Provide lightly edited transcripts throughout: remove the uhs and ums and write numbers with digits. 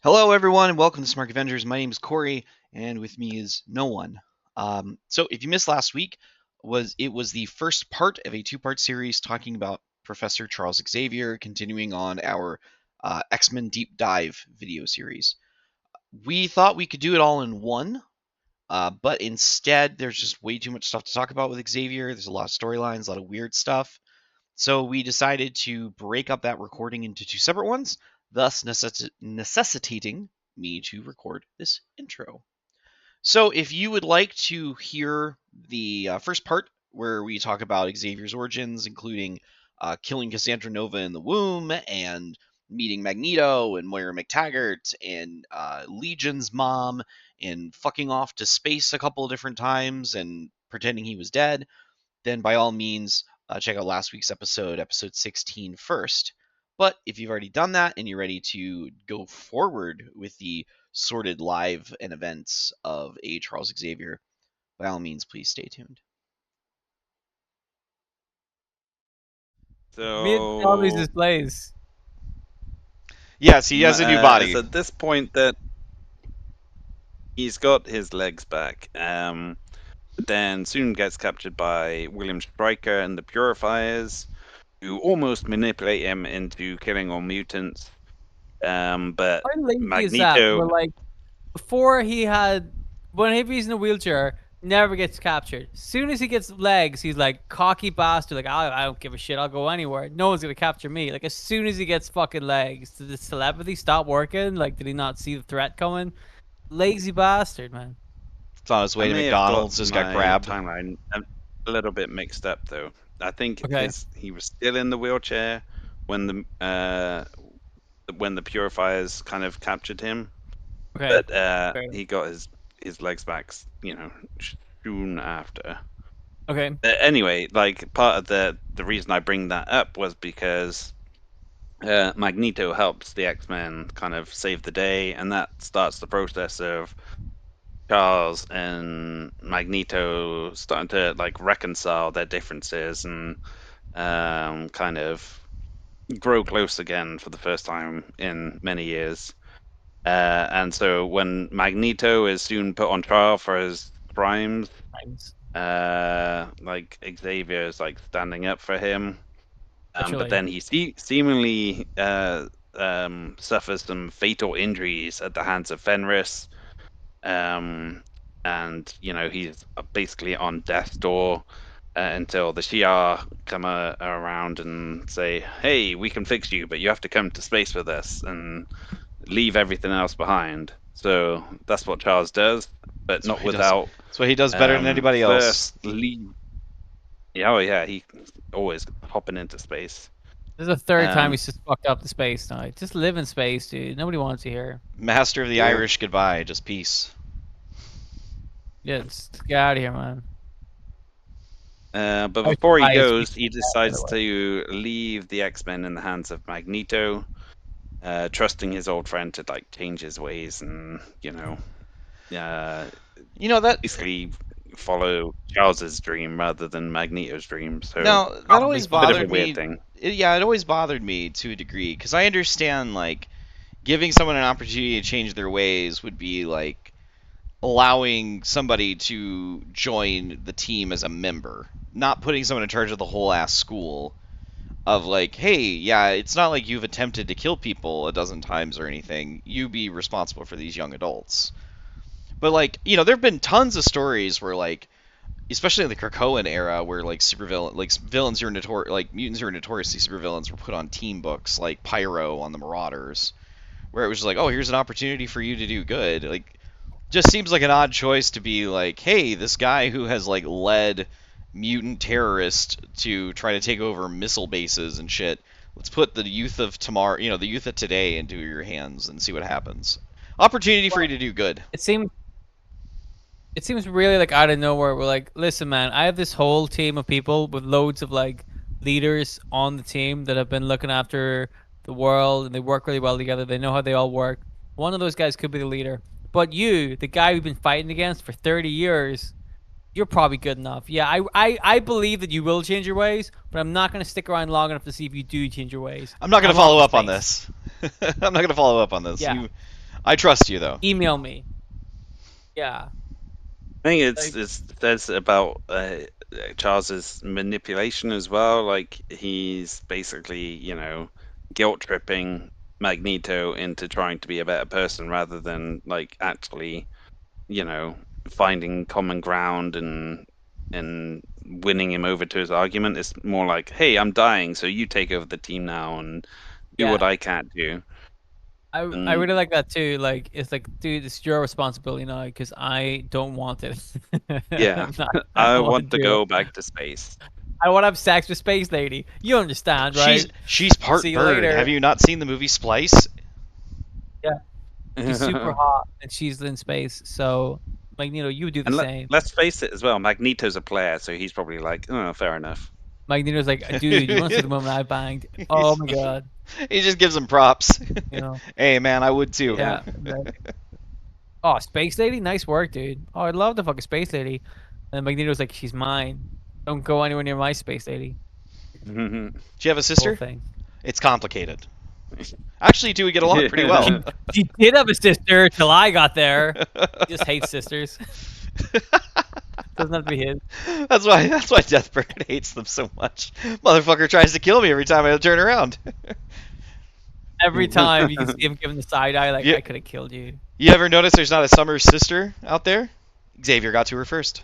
Hello, everyone, and welcome to Smark Avengers. My name is Corey, and with me is no one. So, if you missed last week, it was the first part of a two-part series talking about Professor Charles Xavier, continuing on our X-Men deep dive video series. We thought we could do it all in one, but instead, there's just way too much stuff to talk about with Xavier. There's a lot of storylines, a lot of weird stuff. So we decided to break up that recording into two separate ones, thus necessitating me to record this intro. So if you would like to hear the first part where we talk about Xavier's origins, including killing Cassandra Nova in the womb and meeting Magneto and Moira McTaggart and Legion's mom and fucking off to space a couple of different times and pretending he was dead, then by all means, check out last week's episode 16 first. But if you've already done that and you're ready to go forward with the sordid live and events of a Charles Xavier, by all means, please stay tuned. Mid all these So displays. Yes, he has a new body. It's at this point that he's got his legs back. But then soon gets captured by William Stryker and the Purifiers, who almost manipulate him into killing all mutants. But How lazy is that? Magneto, Where like before he had when he's in a wheelchair, never gets captured. Soon as he gets legs, he's like cocky bastard. Like I don't give a shit. I'll go anywhere. No one's gonna capture me. Like as soon as he gets fucking legs, did the telepathy stop working? Like did he not see the threat coming? Lazy bastard, man. It's on his way to I may have McDonald's, just got my grabbed. timeline a little bit mixed up though. I think Okay. he was still in the wheelchair when the Purifiers kind of captured him. Okay. But he got his legs back, soon after. Okay. Anyway, like part of the reason I bring that up was because Magneto helps the X-Men kind of save the day, and that starts the process of Charles and Magneto starting to like reconcile their differences and kind of grow close again for the first time in many years. And so when Magneto is soon put on trial for his crimes, like Xavier is like standing up for him, but then he seemingly suffers some fatal injuries at the hands of Fenris, and he's basically on death's door until the Shi'ar come around and say, "Hey, we can fix you, but you have to come to space with us and leave everything else behind." So that's what Charles does, but not without. That's what he does better than anybody else. Yeah, oh yeah, he always hopping into space. This is the third time he's just fucked up the space now. Just live in space, dude. Nobody wants you here. Master of the Irish goodbye, just peace. Yeah, just get out of here, man. But before he goes, he decides to leave the X-Men in the hands of Magneto, trusting his old friend to like change his ways and that basically follow Charles's dream rather than Magneto's dream. So no, that always bothered me. Weird thing. It always bothered me to a degree because I understand like giving someone an opportunity to change their ways would be like allowing somebody to join the team as a member, not putting someone in charge of the whole ass school. Of like, hey, yeah, it's not like you've attempted to kill people a dozen times or anything. You be responsible for these young adults. But like, there have been tons of stories where like, especially in the Krakoan era, where like mutants who are notoriously supervillains were put on team books, like Pyro on the Marauders, where it was just like, oh, here's an opportunity for you to do good. Like, just seems like an odd choice to be like, hey, this guy who has like led mutant terrorists to try to take over missile bases and shit. Let's put the youth of tomorrow, the youth of today into your hands and see what happens. Opportunity for you to do good. It seems really like out of nowhere. We're like, listen, man, I have this whole team of people with loads of like leaders on the team that have been looking after the world and they work really well together. They know how they all work. One of those guys could be the leader. But you, the guy we've been fighting against for 30 years, you're probably good enough. Yeah, I believe that you will change your ways, but I'm not going to stick around long enough to see if you do change your ways. I'm not going to follow up on this. I'm not going to follow up on this. Yeah. I trust you though. Email me. Yeah. I think Like, it says about Charles's manipulation as well. Like he's basically, guilt tripping Magneto into trying to be a better person rather than like actually, you know, finding common ground and winning him over to his argument. It's more like, hey, I'm dying, so you take over the team now and do what yeah. I can't do. I And really like that too. Like, it's like, dude, it's your responsibility now because I don't want it. yeah, I I don't want to want to do it. go back to space. I want to have sex with Space Lady. You understand, She's right? she's part See you bird. later. Have you not seen the movie Splice? Yeah, she's super hot and she's in space. So, Magneto, you would do the And same. let's face it as well, Magneto's a player, so he's probably like, oh, fair enough. Magneto's like, dude, you want to see the woman I banged? Oh my god, He just gives him props. you know? Hey man, I would too. Yeah. Like, oh, Space Lady, nice work, dude. Oh, I'd love the fucking Space Lady. And then Magneto's like, she's mine. Don't go anywhere near my Space Lady. Do you have a Whole sister? thing. It's complicated. Actually, you two would get along pretty well. She did have a sister till I got there. He just hates sisters. Doesn't have to be his. That's why Deathbird hates them so much. Motherfucker tries to kill me every time I turn around. Every time you can see him giving the side eye, like, Yeah. I could have killed you. You ever notice there's not a Summer sister out there? Xavier got to her first.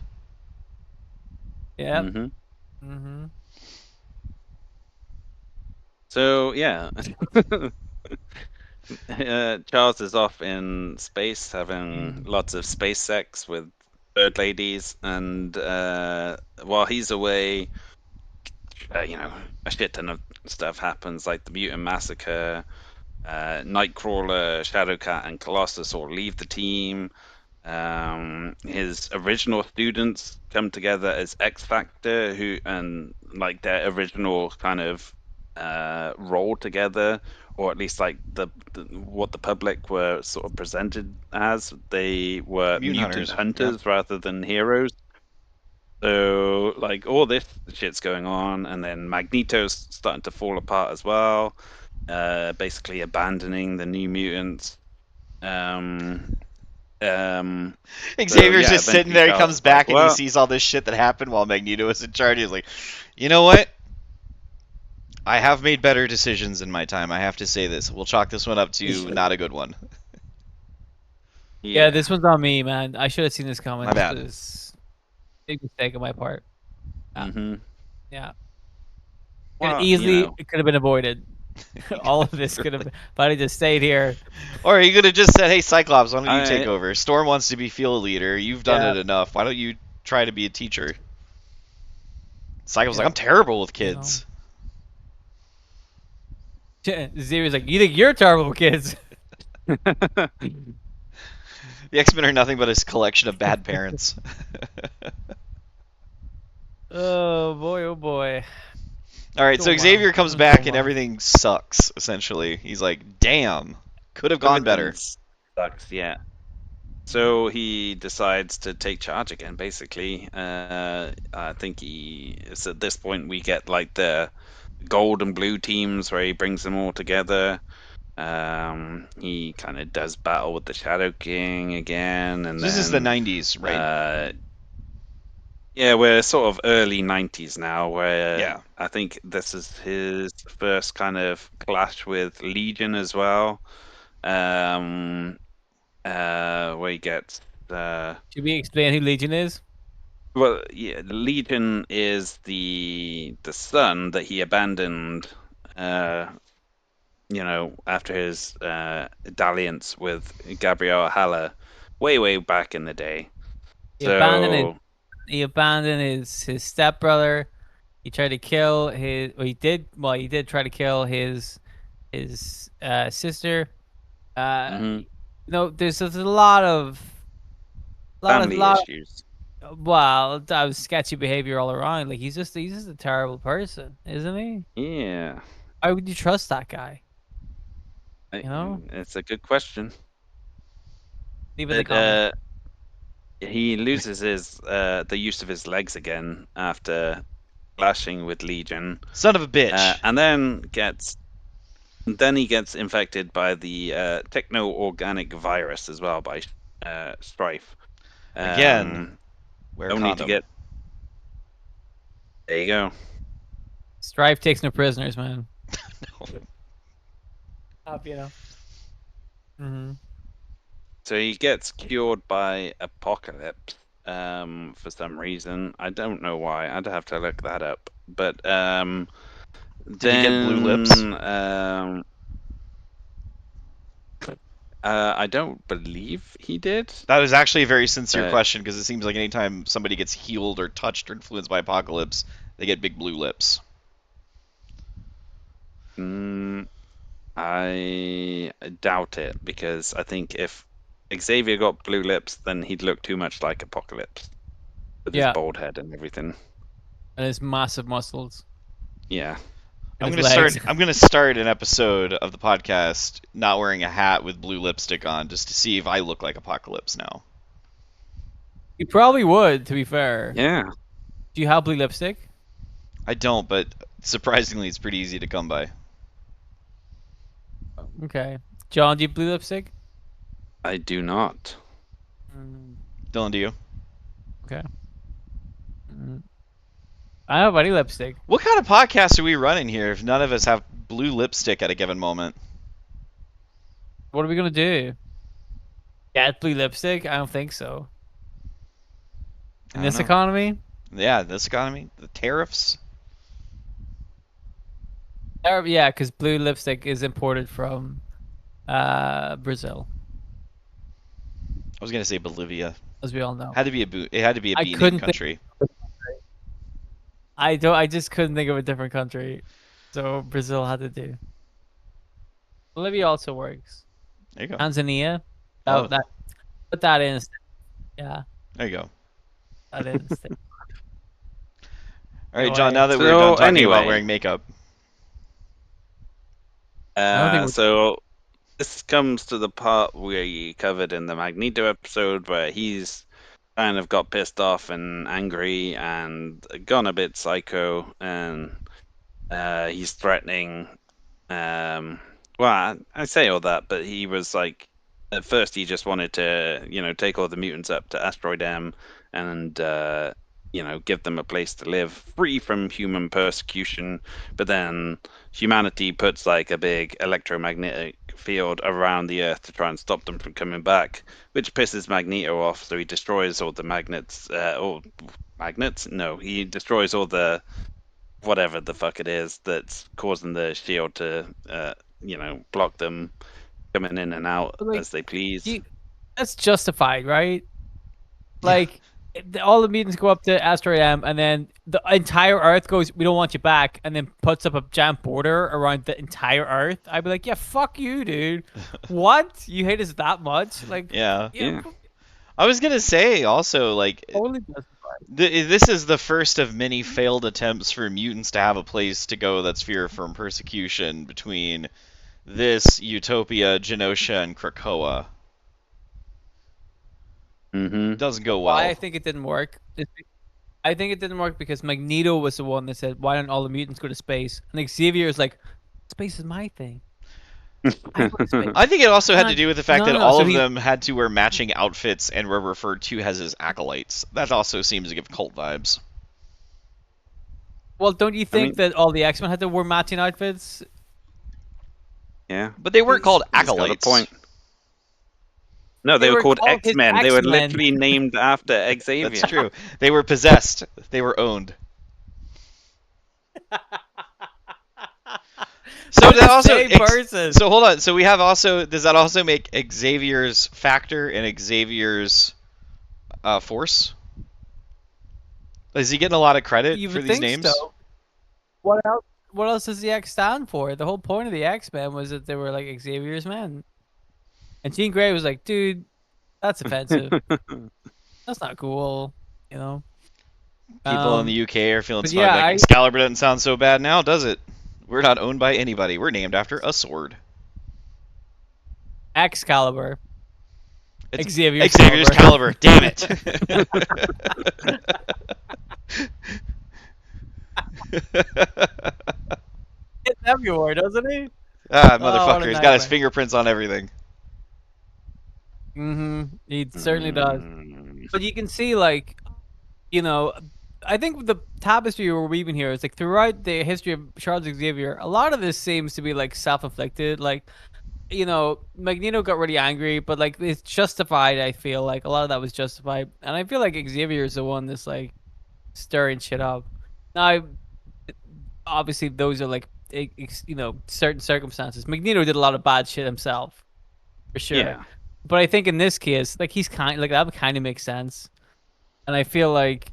Yeah. Mhm. Mm-hmm. So yeah, Charles is off in space having lots of space sex with bird ladies, and while he's away, a shit ton of stuff happens, like the mutant massacre. Nightcrawler, Shadowcat, and Colossus all leave the team. His original students come together as X Factor, and like their original kind of role together, or at least like what the public were sort of presented as. They were mutant hunters rather than heroes. So like all this shit's going on, and then Magneto's starting to fall apart as well. Basically abandoning the New Mutants. Xavier's just sitting there. He Charles comes back and he sees all this shit that happened while Magneto was in charge. He's like, you know what? I have made better decisions in my time. I have to say this. We'll chalk this one up to not a good one. Yeah, this one's on me, man. I should have seen this coming. My bad. This was a big mistake on my part. Yeah. Well, It could have been avoided. All of this could have been, but I just stayed here. Or you could have just said, hey, Cyclops, why don't you take over? Storm wants to be field leader. You've done it enough. Why don't you try to be a teacher? Cyclops was like, I'm terrible with kids. Xavier's like, you think you're terrible with kids? The X-Men are nothing but a collection of bad parents. Oh boy, oh boy. All right, so Xavier comes back and everything sucks, essentially. He's like, damn, could have gone better. Sucks, yeah. So he decides to take charge again, basically. I think it's at this point we get like the gold and blue teams where he brings them all together. He kind of does battle with the Shadow King again, and this is the 90s, right? Yeah, we're sort of early 90s now, where I think this is his first kind of clash with Legion as well. Where he gets. Should we explain who Legion is? Well, yeah, Legion is the son that he abandoned, after his dalliance with Gabrielle Haller way back in the day. He abandoned his stepbrother. He tried to kill his. Well, he did try to kill his sister. There's a lot of family issues. Well, that was sketchy behavior all around. Like he's just a terrible person, isn't he? Yeah. Why would you trust that guy? It's a good question. Leave it in the comments. He loses the use of his legs again after clashing with Legion. Son of a bitch. And then gets then he gets infected by the techno-organic virus as well by Strife. Again, wear Don't need to condom. get. There you go. Strife takes no prisoners, man. No. You know. Mm-hmm. So he gets cured by Apocalypse for some reason. I don't know why. I'd have to look that up. But Did he get blue lips? I don't believe he did. That was actually a very sincere question, because it seems like anytime somebody gets healed or touched or influenced by Apocalypse, they get big blue lips. I doubt it, because I think if Xavier got blue lips, then he'd look too much like Apocalypse with his bald head and everything. And his massive muscles. Yeah. I'm gonna start an episode of the podcast not wearing a hat with blue lipstick on, just to see if I look like Apocalypse now. You probably would, to be fair. Yeah. Do you have blue lipstick? I don't, but surprisingly, it's pretty easy to come by. Okay. John, do you have blue lipstick? I do not. Dylan, do you? Okay. I don't have any lipstick. What kind of podcast are we running here if none of us have blue lipstick at a given moment? What are we gonna do? Get blue lipstick? I don't think so. In this economy? Yeah, this economy, the tariffs. Yeah, because blue lipstick is imported from Brazil, I was gonna say Bolivia. as we all know. It had to be a B-name country. I just couldn't think of a different country, so Brazil had to do. Bolivia also works. There you go. Tanzania. Oh. Put that in. Yeah. There you go. That in. All right, John. Now that we're done talking about wearing makeup. So this comes to the part we covered in the Magneto episode, where he's kind of got pissed off and angry and gone a bit psycho, and he's threatening. Well, I say all that, but he was like, at first he just wanted to, take all the mutants up to Asteroid M and give them a place to live free from human persecution. But then humanity puts like a big electromagnetic field around the Earth to try and stop them from coming back, which pisses Magneto off. So he destroys all the magnets. No, he destroys all the whatever the fuck it is that's causing the shield to, block them coming in and out as they please. That's justified, right? Like, all the mutants go up to Asteroid M, and then the entire Earth goes, "We don't want you back," and then puts up a giant border around the entire Earth. I'd be like, "Yeah, fuck you, dude. What? You hate us that much?" Like, yeah. I was gonna say also, like, totally justified. This is the first of many failed attempts for mutants to have a place to go that's free from persecution between this, Utopia, Genosha, and Krakoa. Doesn't go well. I think it didn't work. I think it didn't work because Magneto was the one that said, "Why don't all the mutants go to space?" And Xavier is like, "Space is my thing." I think it also had to do with the fact that all of them had to wear matching outfits and were referred to as his acolytes. That also seems to give cult vibes. Well, don't you think that all the X-Men had to wear matching outfits? Yeah. But they weren't called acolytes. Got a point. No, they were called X-Men. They were literally named after Xavier. That's true. They were possessed. They were owned. So that also so hold on. So we have also, does that also make Xavier's Factor and Xavier's Force? Is he getting a lot of credit for these names? So. What else? What else does the X stand for? The whole point of the X-Men was that they were like Xavier's men. And Jean Grey was like, "Dude, that's offensive. That's not cool." You know. People in the UK are feeling smug. Like, Excalibur doesn't sound so bad now, does it? We're not owned by anybody. We're named after a sword. Excalibur. It's Xavier's Caliber. Damn it. It's everywhere, doesn't he? Ah, Oh, what a motherfucker, he's got his nightmare. fingerprints on everything. He certainly does. Mm, But you can see, like, you know, I think the tapestry we're weaving here is like throughout the history of Charles Xavier, a lot of this seems to be like self-inflicted. Like, Magneto got really angry, but like it's justified. I feel like a lot of that was justified, and I feel like Xavier is the one that's like stirring shit up. Now, obviously, those are like certain circumstances. Magneto did a lot of bad shit himself, for sure. yeah. But I think in this case, like he's kind like that would kind of make sense. And I feel like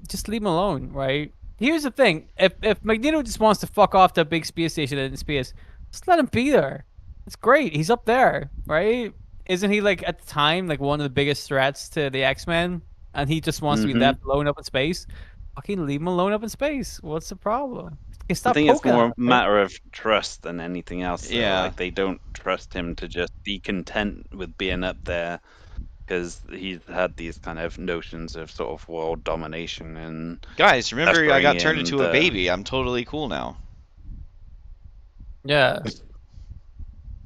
just leave him alone, right? Here's the thing. If Magneto just wants to fuck off to a big space station in space, just let him be there. It's great. He's up there, right? Isn't he like at the time like one of the biggest threats to the X-Men? And he just wants to be Hmm. left alone up in space? Fucking leave him alone up in space. What's the problem? Okay, I stop think it's poking at more him, a right? matter of trust than anything else, though. Yeah. Like, they don't trust him to just be content with being up there because he's had these kind of notions of sort of world domination and Guys, remember I ushering got turned in into a the. baby. I'm totally cool now. Yeah.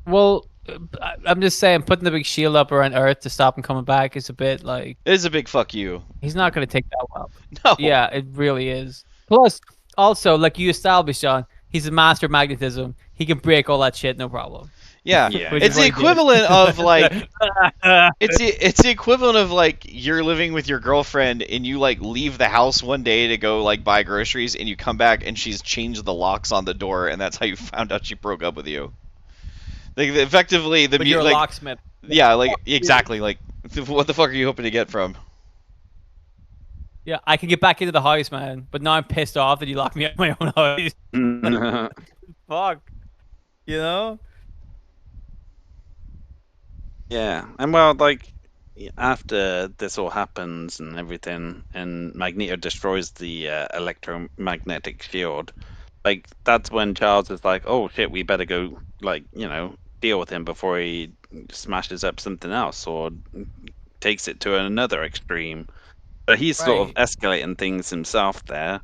Well, I'm just saying, putting the big shield up around Earth to stop him coming back is a bit like It is a big fuck you. he's not going to take that well. No. Yeah, it really is. Plus, also, like you established, John, he's a master of magnetism. He can break all that shit, no problem. Yeah. Yeah, Which It's is the what he did. equivalent of like it's the equivalent of like you're living with your girlfriend and you like leave the house one day to go like buy groceries and you come back and she's changed the locks on the door and that's how you found out she broke up with you. Like effectively the But you're a like locksmith. yeah, like exactly like what the fuck are you hoping to get from? Yeah, I can get back into the house, man. But now I'm pissed off that you locked me out of my own house. Fuck. You know? yeah, and well, like after this all happens and everything, and Magneto destroys the electromagnetic shield, like that's when Charles is like, "Oh shit, we better go, like deal with him before he smashes up something else or takes it to another extreme." But he's sort of Right. escalating things himself there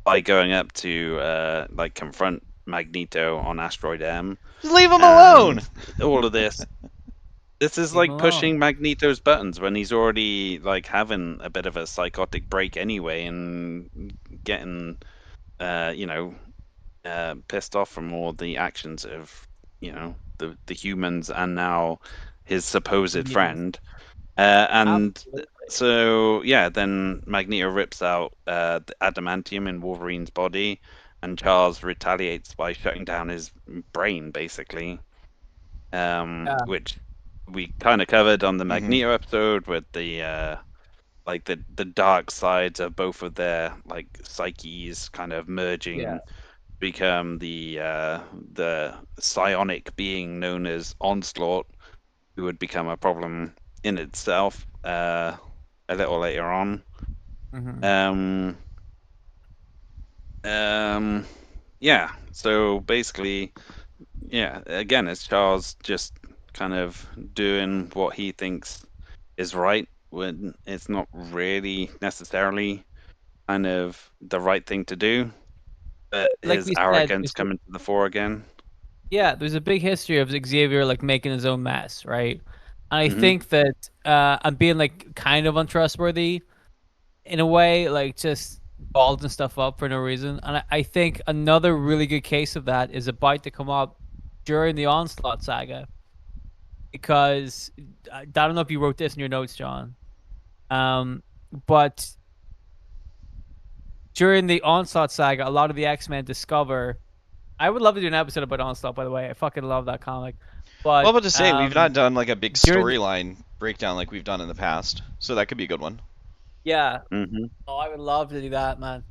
by going up to like confront Magneto on Asteroid M, Just leave him alone. and all of this. This is Leave him like alone. pushing Magneto's buttons when he's already like having a bit of a psychotic break anyway, and getting pissed off from all the actions of the humans and now his The supposed mutants. friend. And Absolutely. so yeah, then Magneto rips out the adamantium in Wolverine's body, and Charles retaliates by shutting down his brain, basically. Yeah. Which we kind of covered on the Mm-hmm. Magneto episode with the like the dark sides of both of their like psyches kind of merging, Yeah. become the psionic being known as Onslaught, who would become a problem in itself a little later on. Hmm. Um, yeah. So basically, yeah. Again, it's Charles just kind of doing what he thinks is right when it's not really necessarily kind of the right thing to do. But Like his we said, arrogance coming to the fore again. yeah, there's a big history of Xavier like making his own mess, right? And I Hmm. think that I'm being like kind of untrustworthy in a way, like just balding stuff up for no reason. And I think another really good case of that is about to come up during the Onslaught saga, because I don't know if you wrote this in your notes, John. But during the Onslaught saga, a lot of the X-Men discover. I would love to do an episode about Onslaught, by the way. I fucking love that comic. Well, But about to say we've not done like a big during the, storyline breakdown like we've done in the past, so that could be a good one. yeah, Hmm. oh, I would love to do that, man.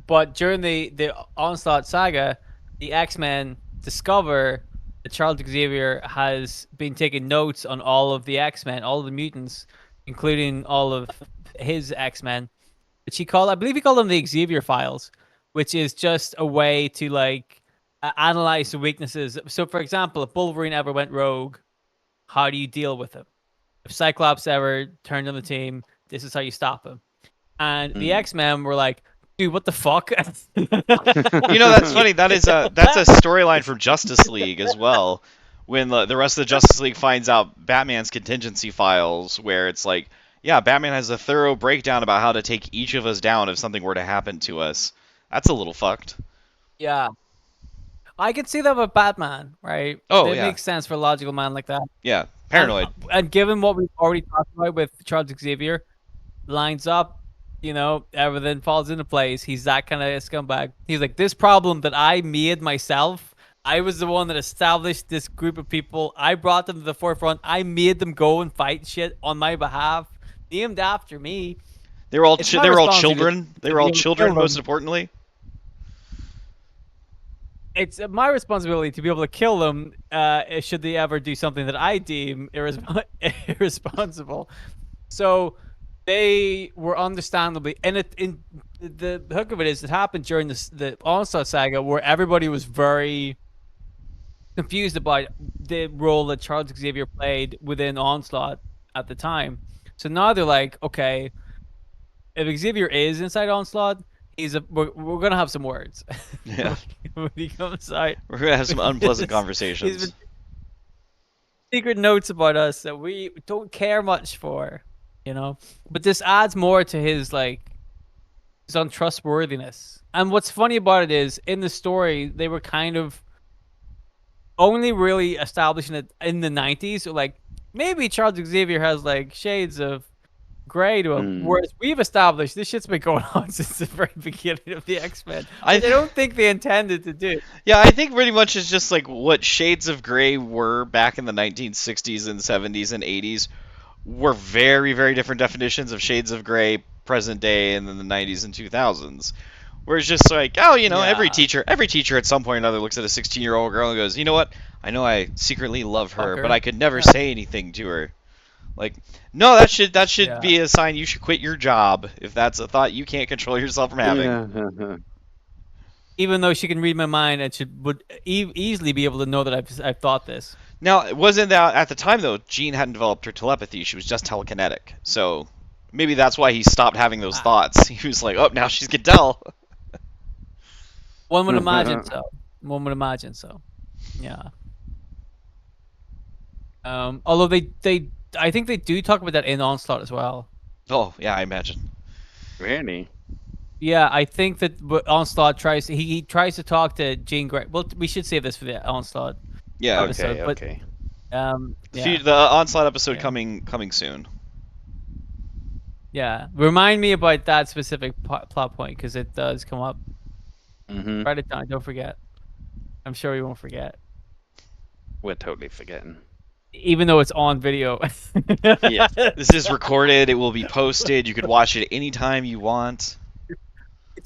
But during the Onslaught saga, the X-Men discover that Charles Xavier has been taking notes on all of the X-Men, all of the mutants, including all of his X-Men, which I believe he called them the Xavier files, which is just a way to like analyze the weaknesses. So, for example, if Wolverine ever went rogue, how do you deal with him? If Cyclops ever turned on the team, this is how you stop him. And the Mm. X Men were like, Dude, what the fuck? That's funny. That's a storyline from Justice League as well. When the rest of the Justice League finds out Batman's contingency files, where it's like, yeah, Batman has a thorough breakdown about how to take each of us down if something were to happen to us. That's a little fucked. Yeah. I can see that with Batman, right? Oh It yeah, makes sense for a logical man like that. yeah, And paranoid. and given what we've already talked about with Charles Xavier, lines up, everything falls into place. He's that kind of scumbag. He's like, this problem that I made myself, I was the one that established this group of people. I brought them to the forefront. I made them go and fight shit on my behalf, named after me. They were all It's my they were all responsibility children. They to were be all able to kill children. Most them. importantly. It's my responsibility to be able to kill them should they ever do something that I deem irresponsible. So they were understandably, and in the hook of it is it happened during the Onslaught saga where everybody was very confused about the role that Charles Xavier played within Onslaught at the time. So now they're like, okay, if Xavier is inside Onslaught, we're gonna have some words. Yeah. When he comes out, We're gonna have some unpleasant He's conversations. been secret notes about us that we don't care much for, But this adds more to his untrustworthiness. And what's funny about it is in the story they were kind of only really establishing it in the 90s. So like maybe Charles Xavier has like shades of gray to him, whereas we've established this shit's been going on since the very beginning of the X-Men. I don't think they intended to do. Yeah, I think pretty much it's just like what shades of gray were back in the 1960s and 70s and 80s were very, very different definitions of shades of gray present day and in the 90s and 2000s. Where it's just like, oh, every teacher at some point or another looks at a 16-year-old girl and goes, you know what? I know I secretly love her, but I could never say anything to her. Like, no, that should be a sign you should quit your job if that's a thought you can't control yourself from having. Yeah. Even though she can read my mind and would easily be able to know that I've thought this. Now, it wasn't that at the time though. Jean hadn't developed her telepathy; she was just telekinetic. So maybe that's why he stopped having those thoughts. He was like, "Oh, now she's can tell." One would imagine so. One would imagine so. Yeah. Although I think they do talk about that in Onslaught as well. Oh yeah, I imagine. Really? Yeah, I think that Onslaught he tries to talk to Jean Grey. Well, we should save this for the Onslaught. Yeah. Episode, Okay. The Onslaught episode coming soon. Yeah, remind me about that specific plot point because it does come up. Mm-hmm. Write it down. Don't forget. I'm sure you won't forget. We're totally forgetting. Even though it's on video. Yeah. This is recorded. It will be posted. You could watch it anytime you want.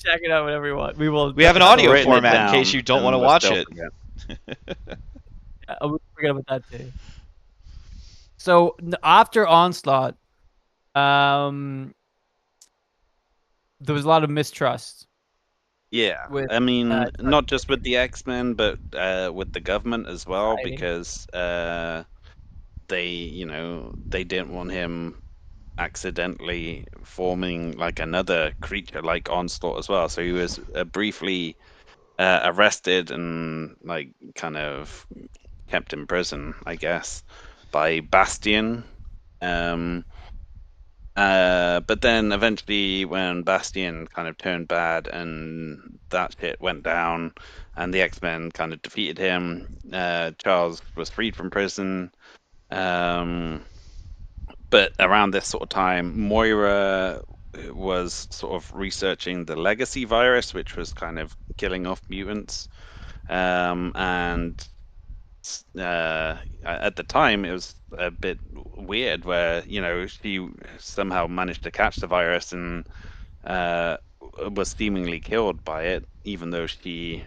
Check it out whenever you want. We have an audio format in case you don't want to watch it. I'll forget about that too. So after Onslaught, there was a lot of mistrust. Yeah, I mean, not just with the X-Men, but with the government as well, because they didn't want him accidentally forming like another creature like Onslaught as well. So he was briefly arrested and like kind of kept in prison, I guess, by Bastion. But then eventually when Bastion kind of turned bad and that shit went down and the X-Men kind of defeated him, Charles was freed from prison. But around this sort of time, Moira was sort of researching the legacy virus, which was kind of killing off mutants. And at the time, it was a bit weird where, she somehow managed to catch the virus and was seemingly killed by it, even though she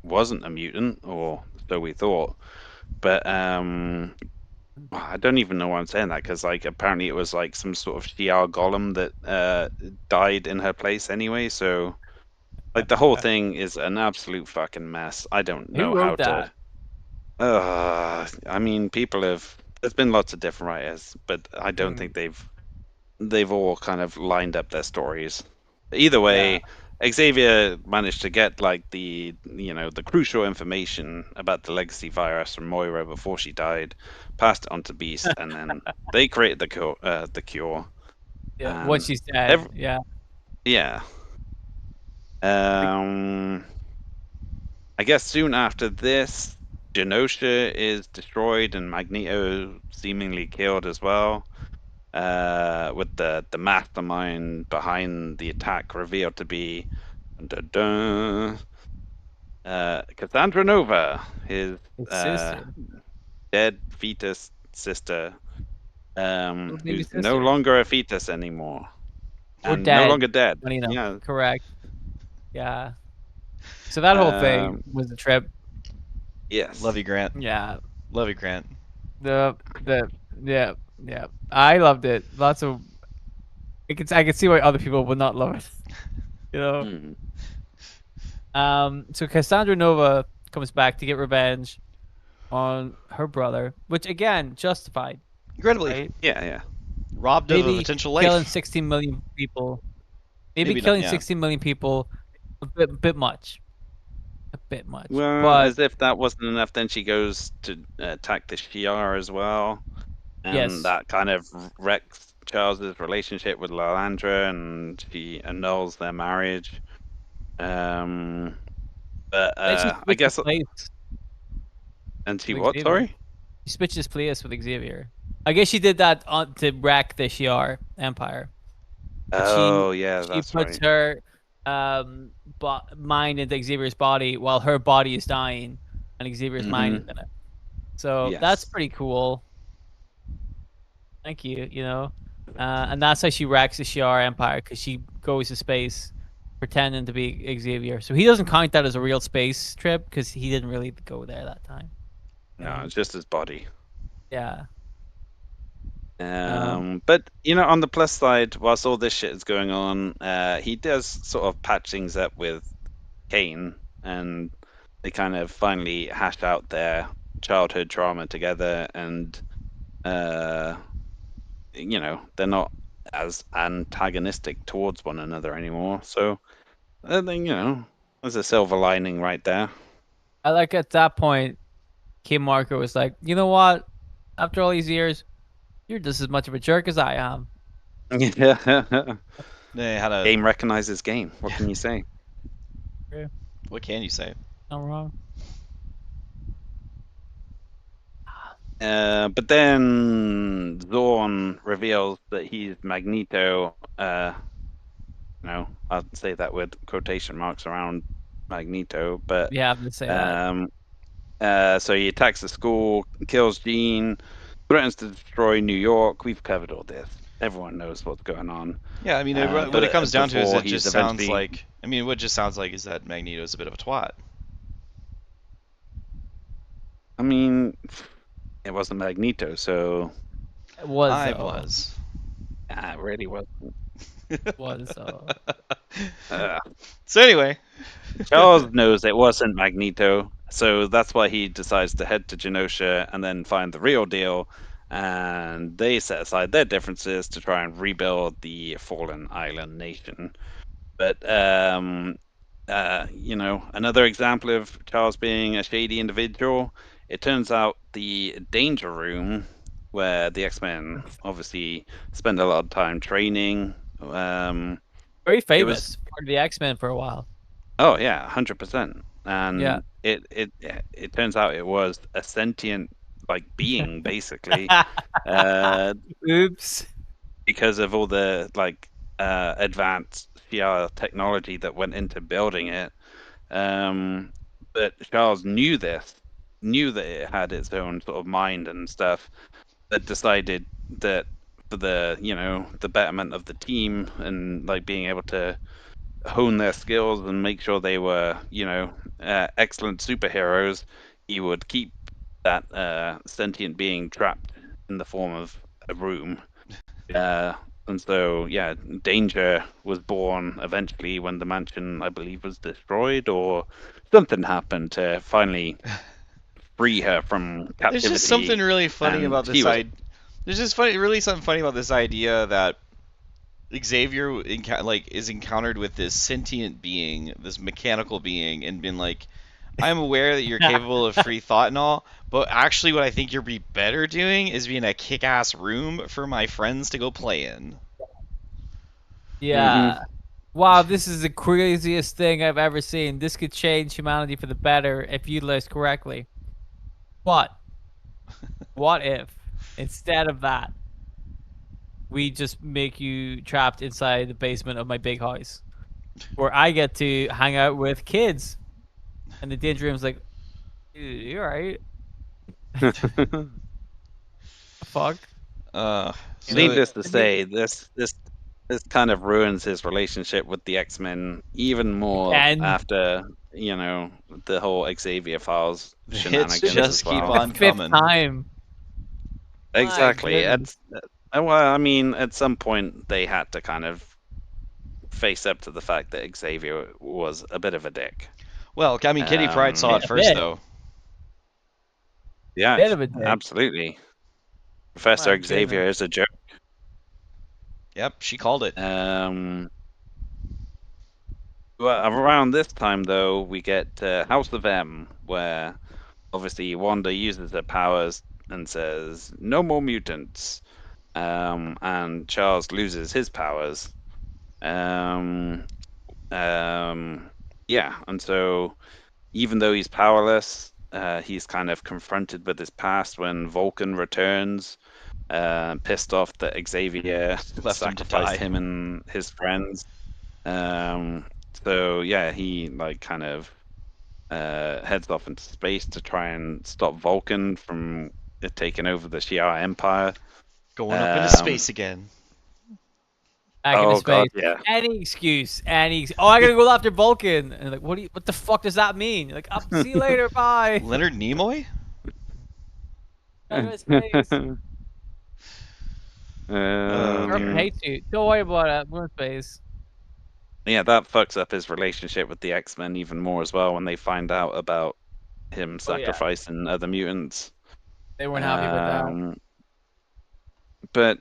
wasn't a mutant, or so we thought. But I don't even know why I'm saying that, because like apparently it was like some sort of Shi'ar golem that died in her place anyway. So like the whole thing is an absolute fucking mess. I don't know how to. I mean, there's been lots of different writers, but I don't think they've all kind of lined up their stories. Either way, Xavier managed to get like the crucial information about the legacy virus from Moira before she died, passed it on to Beast, and then they created the cure. Yeah, what And she said. Yeah. yeah. I guess soon after this, Genosha is destroyed and Magneto seemingly killed as well. With the mastermind behind the attack revealed to be Cassandra Nova, his His uh, sister. dead fetus sister, Maybe who's no sister. longer a fetus anymore Or and no dead. longer dead. Funny enough. Yeah. Correct. Yeah. So that whole thing was a trip. Yes. Love you, Grant. Yeah. Love you, Grant. The yeah, yeah. I loved it. Lots of I could see why other people would not love it. You know? Mm. So Cassandra Nova comes back to get revenge on her brother, which again, justified, Incredibly. right? Yeah. Robbed of a Maybe potential killing life. 16 million people. Maybe Maybe not, killing yeah. 16 million people a bit much. A bit much. Well, But as if that wasn't enough, then she goes to attack the Shi'ar as well, and yes. that kind of wrecks Charles's relationship with Lalandra, and she annuls their marriage. But Then she I switches guess, place and she with what? Xavier. Sorry. She switches place with Xavier. I guess she did that to wreck the Shi'ar Empire. But Oh yeah, she that's puts right. her mind into Xavier's body while her body is dying and Xavier's mind is in it. So that's Yes. pretty cool. Thank you. You know, and that's how she wrecks the Shi'ar Empire because she goes to space pretending to be Xavier. So he doesn't count that as a real space trip because he didn't really go there that time. No, it's just his body. Yeah. But on the plus side, whilst all this shit is going on, he does sort of patch things up with Kane, and they kind of finally hash out their childhood trauma together, and they're not as antagonistic towards one another anymore. So then there's a silver lining right there. I like at that point, Kim Marker was like, you know what? After all these years, you're just as much of a jerk as I am. Yeah. They had a Game recognizes game. What can you say? What can you say? Not wrong. But then Zorn reveals that he's Magneto. I'll say that with quotation marks around Magneto. But Yeah, I'm gonna say that. so he attacks the school, kills Jean, threatens to destroy New York. We've covered all this. Everyone knows what's going on. Yeah, I mean, what but it comes down to is before it he's just sounds eventually- like. I mean, what it just sounds like is that Magneto's a bit of a twat. I mean, it wasn't Magneto, so It was. I though. was. it really wasn't. Was. So anyway, Charles knows it wasn't Magneto, so that's why he decides to head to Genosha and then find the real deal. And they set aside their differences to try and rebuild the fallen island nation. But another example of Charles being a shady individual. It turns out the Danger Room, where the X-Men obviously spend a lot of time training. Very famous part of the X-Men for a while. Oh yeah, 100%. And Yeah. it turns out it was a sentient being basically, Oops. because of all the advanced PR technology that went into building it. But Charles knew that it had its own sort of mind and stuff, but decided that for the betterment of the team and being able to hone their skills and make sure they were excellent superheroes, he would keep that sentient being trapped in the form of a room. And so, yeah, Danger was born eventually when the mansion, I believe, was destroyed, or something happened to finally free her from captivity. there's just something really funny about this was... idea. There's just really something funny about this idea that Xavier is encountered with this sentient being, this mechanical being, and been like, I'm aware that you're capable of free thought and all, but actually, what I think you'd be better doing is be in a kick-ass room for my friends to go play in. Yeah. Wow, this is the craziest thing I've ever seen. This could change humanity for the better if utilized correctly. But what if instead of that, we just make you trapped inside the basement of my big house, where I get to hang out with kids, and the danger room's like, dude, you alright? Fuck. Uh, You know, so Needless to say, this kind of ruins his relationship with the X-Men even more and after, the whole Xavier Files the hits shenanigans just as keep well. the on fifth coming. time. My Exactly. goodness. Well, I mean, at some point they had to kind of face up to the fact that Xavier was a bit of a dick. Well, I mean, Kitty Pryde saw it A first, bit. though. Yeah, Bit of a dick. absolutely. My Professor goodness. Xavier is a jerk. Yep, she called it. Well, around this time, though, we get House of M, where obviously Wanda uses her powers and says, "No more mutants," and Charles loses his powers. Um, yeah, and so even though he's powerless, he's kind of confronted with his past when Vulcan returns, pissed off that Xavier Left him to sacrificed die. him and his friends. Um, so yeah, he kind of heads off into space to try and stop Vulcan from taking over the Shi'ar Empire. Going up into Um, space again. Back into oh God, space. yeah. Any excuse. Oh, I gotta go after Vulcan. And like, what the fuck does that mean? Like, see you later, bye. Leonard Nimoy? Back into space. Sharp Um, hates you. Don't worry about it. We're in space. yeah, that fucks up his relationship with the X-Men even more as well when they find out about him Oh yeah. sacrificing other mutants. They weren't happy with that. But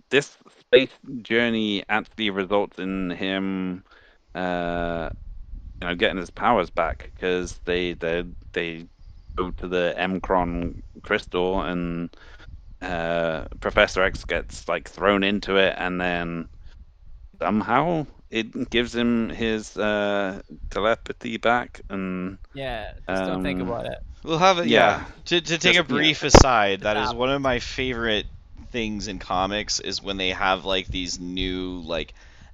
this space journey actually results in him, getting his powers back because they go to the Mcron crystal and Professor X gets thrown into it, and then somehow it gives him his telepathy back, and Yeah, just don't think about it. We'll have it, yeah. yeah, To take just a brief aside, Just that is one happen. of my favorite things in comics is when they have these new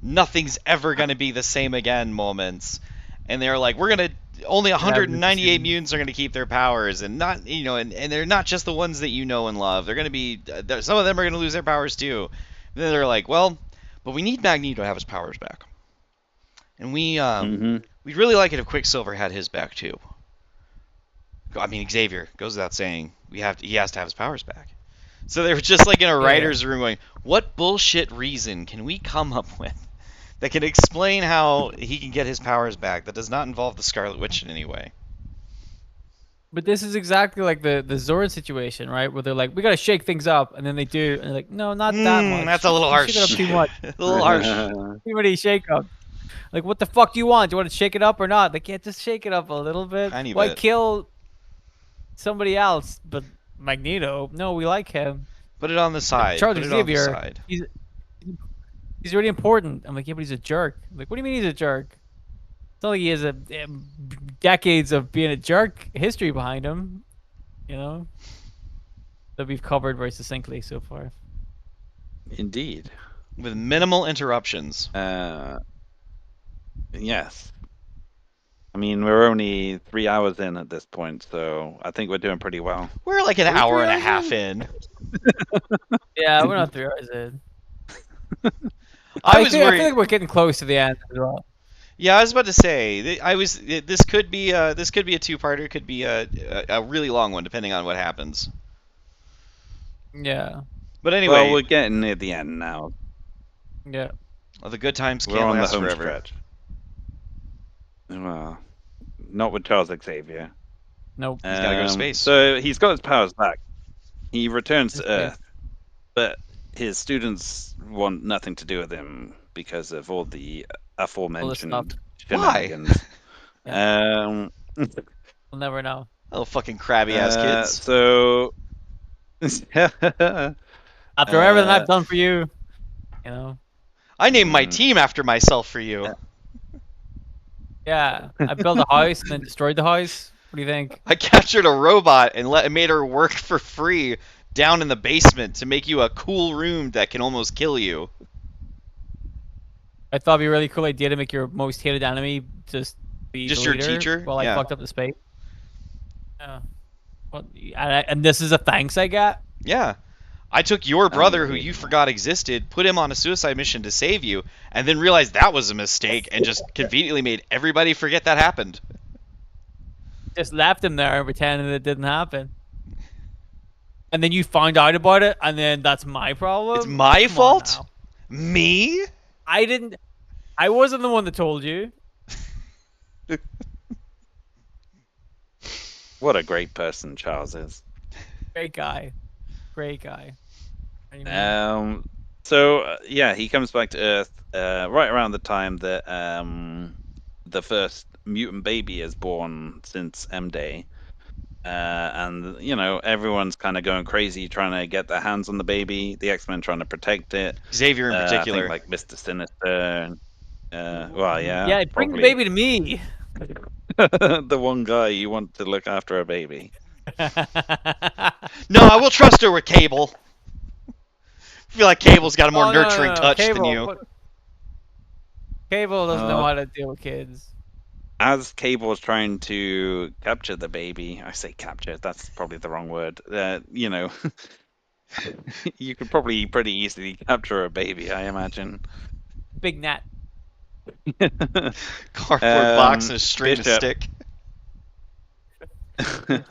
nothing's ever gonna be the same again moments, and they're like, we're gonna only It happens 198 soon. mutants are gonna keep their powers, and not and they're not just the ones that you know and love. They're gonna be some of them are gonna lose their powers too. And then they're like, well, but we need Magneto to have his powers back, and we'd really like it if Quicksilver had his back too. I mean, Xavier goes without saying. He has to have his powers back. So they were just in a Yeah. writer's room going, what bullshit reason can we come up with that can explain how he can get his powers back that does not involve the Scarlet Witch in any way? But this is exactly like the Zord situation, right? Where they're like, we gotta shake things up, and then they do, and they're like, no, not that much. That's a little You shake it up harsh. too much. A little harsh. Too many shake ups. Like, what the fuck do you want? Do you want to shake it up or not? They can't just shake it up a little bit. Tiny Why bit. kill somebody else? But Magneto, no, we like him. Put it on the side. Charles Put it on the Xavier, side. he's really important. I'm like, yeah, but he's a jerk. I'm like, what do you mean he's a jerk? It's not like he has decades of being a jerk history behind him, that we've covered very succinctly so far. Indeed. With minimal interruptions. Yes. I mean, we're only 3 hours in at this point, so I think we're doing pretty well. We're like an Are we hour 3 and a hours half in? in. Yeah, we're not 3 hours in. I was I worried. feel like we're getting close to the end as well. Yeah, I was about to say. This could be a two-parter. It could be a really long one, depending on what happens. Yeah. But anyway, Well, we're getting near the end now. Yeah. the good times We're can't on the last home forever. stretch. Well, not with Charles Xavier. Nope. He's got to go to space. So he's got his powers back. He returns to Space. Earth, but his students want nothing to do with him because of all the aforementioned Why? shenanigans. Yeah. Um, We'll never know. Oh, fucking crabby ass kids. so After everything I've done for you, you know. I named my team after myself for you. Yeah, I built a house and then destroyed the house. What do you think? I captured a robot and made her work for free down in the basement to make you a cool room that can almost kill you. I thought it'd be a really cool idea to make your most hated enemy just be Just the your leader teacher? while I Yeah. fucked up the space. Yeah. What? And this is a thanks I got. Yeah. I took your brother, who you forgot existed, put him on a suicide mission to save you, and then realized that was a mistake and just conveniently made everybody forget that happened. Just left him there and pretending it didn't happen. And then you find out about it, and then that's my problem. It's my Come on fault? now. Me? I wasn't the one that told you. What a great person Charles is. Great guy. Great guy. So yeah, he comes back to Earth right around the time that the first mutant baby is born since M Day. And you know, everyone's kind of going crazy trying to get their hands on the baby. The X-Men trying to protect it. Xavier in particular. I think like Mr. Sinister. Well, yeah. Yeah, bring the baby to me. The one guy you want to look after a baby. No, I will trust her with Cable. I feel like Cable's got a more nurturing touch than you. Cable doesn't know how to deal with kids. As Cable is trying to capture the baby, I say capture, that's probably the wrong word. You know, you could probably pretty easily capture a baby, I imagine. Big net. Cardboard box and a string to stick.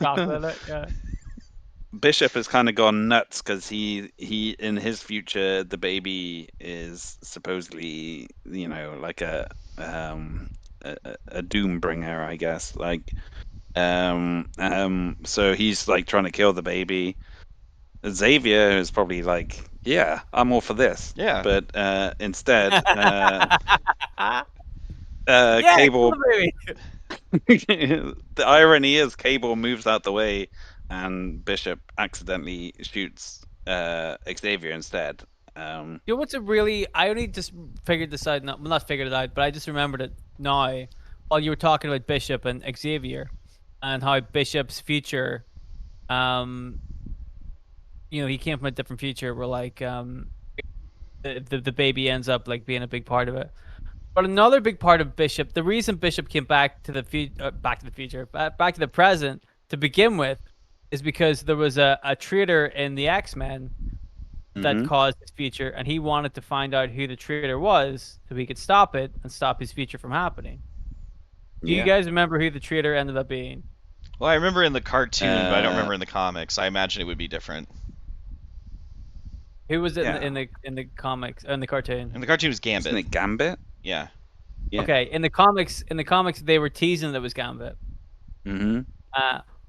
Chocolate, yeah. Bishop has kind of gone nuts because he in his future the baby is supposedly, you know, like a doom bringer, I guess. Like so he's like trying to kill the baby. Xavier is probably like, yeah, I'm all for this. Yeah. But instead Yeah, Cable kill the baby. the irony is Cable moves out the way and Bishop accidentally shoots Xavier instead. You know what's a really? I only just figured this out. Not figured it out, but I just remembered it now while you were talking about Bishop and Xavier, and how Bishop's future, you know, he came from a different future where like the baby ends up like being a big part of it. But another big part of Bishop, the reason Bishop came back to the back to the present to begin with, is because there was a traitor in the X-Men that caused his future, and he wanted to find out who the traitor was so he could stop it and stop his future from happening. Do you guys remember who the traitor ended up being? Well, I remember in the cartoon, but I don't remember in the comics. I imagine it would be different. Who was it in the comics, in the cartoon? In the cartoon, it was Gambit. Isn't it Gambit? Yeah. Okay, in the comics, they were teasing that it was Gambit. Mm-hmm.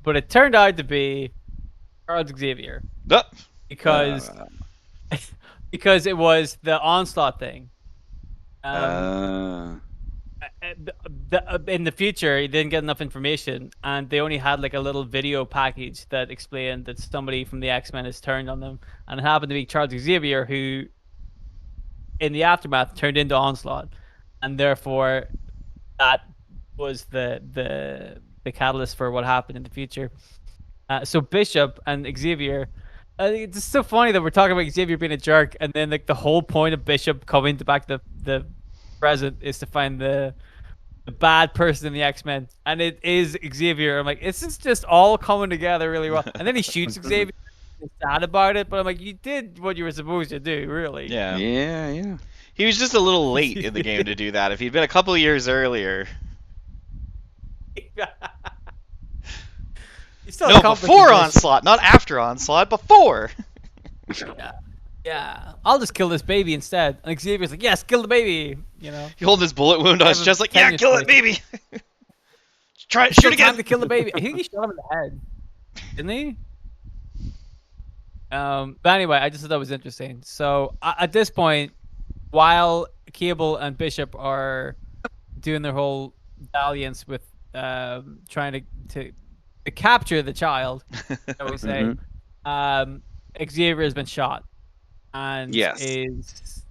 But it turned out to be Charles Xavier because because it was the Onslaught thing. In the future, he didn't get enough information, and they only had like a little video package that explained that somebody from the X-Men has turned on them, and it happened to be Charles Xavier, who, in the aftermath, turned into Onslaught, and therefore, that was the catalyst for what happened in the future. So Bishop and Xavier. It's so funny that we're talking about Xavier being a jerk, and then like the whole point of Bishop coming back to the present is to find the bad person in the X-Men, and it is Xavier. I'm like, this is just all coming together really well. And then he shoots Xavier. He's sad about it, but I'm like, you did what you were supposed to do, really. Yeah. Yeah. He was just a little late in the game to do that. If he'd been a couple of years earlier. No, before Onslaught, not after Onslaught, before. Yeah. I'll just kill this baby instead. And Xavier's like, yes, kill the baby. You know. He holding his bullet wound on his chest, like, yeah, kill it, baby. Shoot again. Time to kill the baby. I think he shot him in the head, didn't he? But anyway, I just thought that was interesting. So at this point, while Cable and Bishop are doing their whole dalliance with trying to capture the child, shall we say, Hmm. um, Xavier has been shot and Yes. is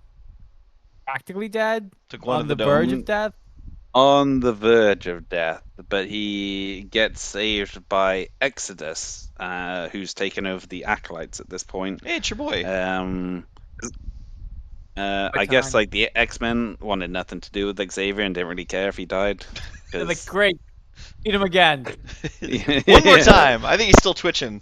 practically dead, Took one to on the the verge of dome. Mm, death. on the verge of death, but he gets saved by Exodus, who's taken over the Acolytes at this point. Hey, it's your boy. Um, By I guess time like the X-Men wanted nothing to do with Xavier and didn't really care if he died they're like, because great, beat him again. One more yeah. time. I think he's still twitching.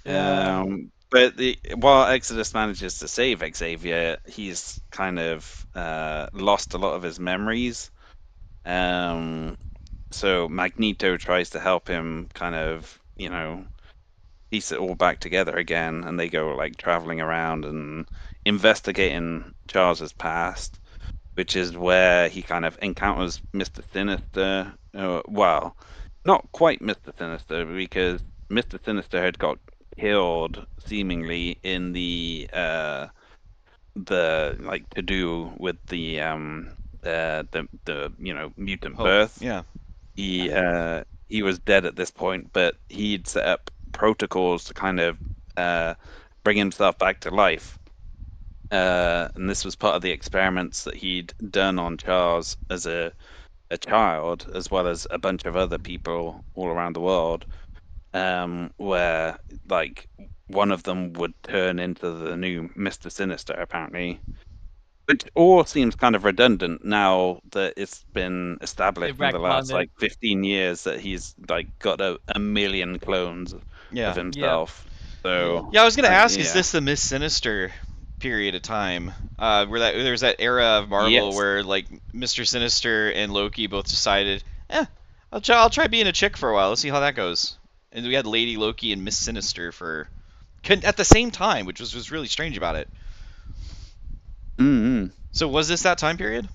Yeah, But while Exodus manages to save Xavier, he's kind of lost a lot of his memories. Um, so Magneto tries to help him kind of, piece it all back together again, and they go like traveling around and investigating Charles's past, which is where he kind of encounters Mr. Sinister. Well, not quite Mr. Sinister, because Mr. Sinister had got killed seemingly in the like to do with the mutant Hope. birth. Yeah. He was dead at this point, but he'd set up protocols to kind of uh, bring himself back to life. And this was part of the experiments that he'd done on Charles as a child, as well as a bunch of other people all around the world, where like one of them would turn into the new Mr. Sinister, apparently. Which all seems kind of redundant now that it's been they established in the last retconned it. like 15 years that he's like got a million clones of Yeah. Yep. himself. Yep. So, Yeah, I was gonna ask, is yeah. this the Miss Sinister period of time? Where there's that era of Marvel Yes. where like Mr. Sinister and Loki both decided, I'll try being a chick for a while. Let's see how that goes. And we had Lady Loki and Miss Sinister for at the same time, which was really strange about it. Mm-hmm. So was this that time period?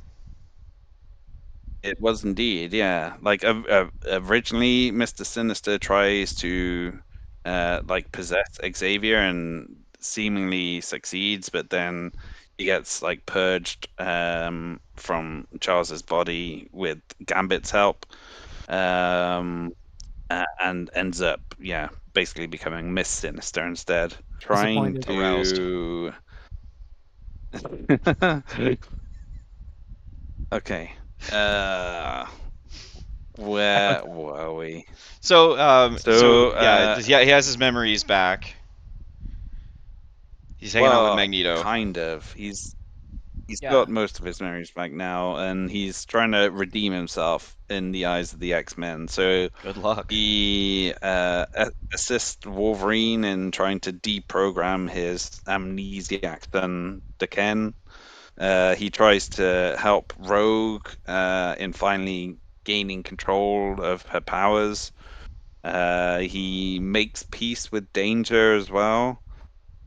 It was indeed, yeah. Like originally, Mr. Sinister tries to like possess Xavier and seemingly succeeds, but then he gets like purged from Charles's body with Gambit's help. Um, and ends up, yeah, basically becoming Miss Sinister instead, trying Disappointed. Aroused. to. Okay. Uh, Back on where track. were we? So So, yeah, he has his memories back. He's hanging out with well, Magneto. kind of. He's Yeah. got most of his memories back now, and he's trying to redeem himself in the eyes of the X-Men. So Good luck. he assists Wolverine in trying to deprogram his amnesiac son, Daken. He tries to help Rogue in finally gaining control of her powers. He makes peace with Danger as well.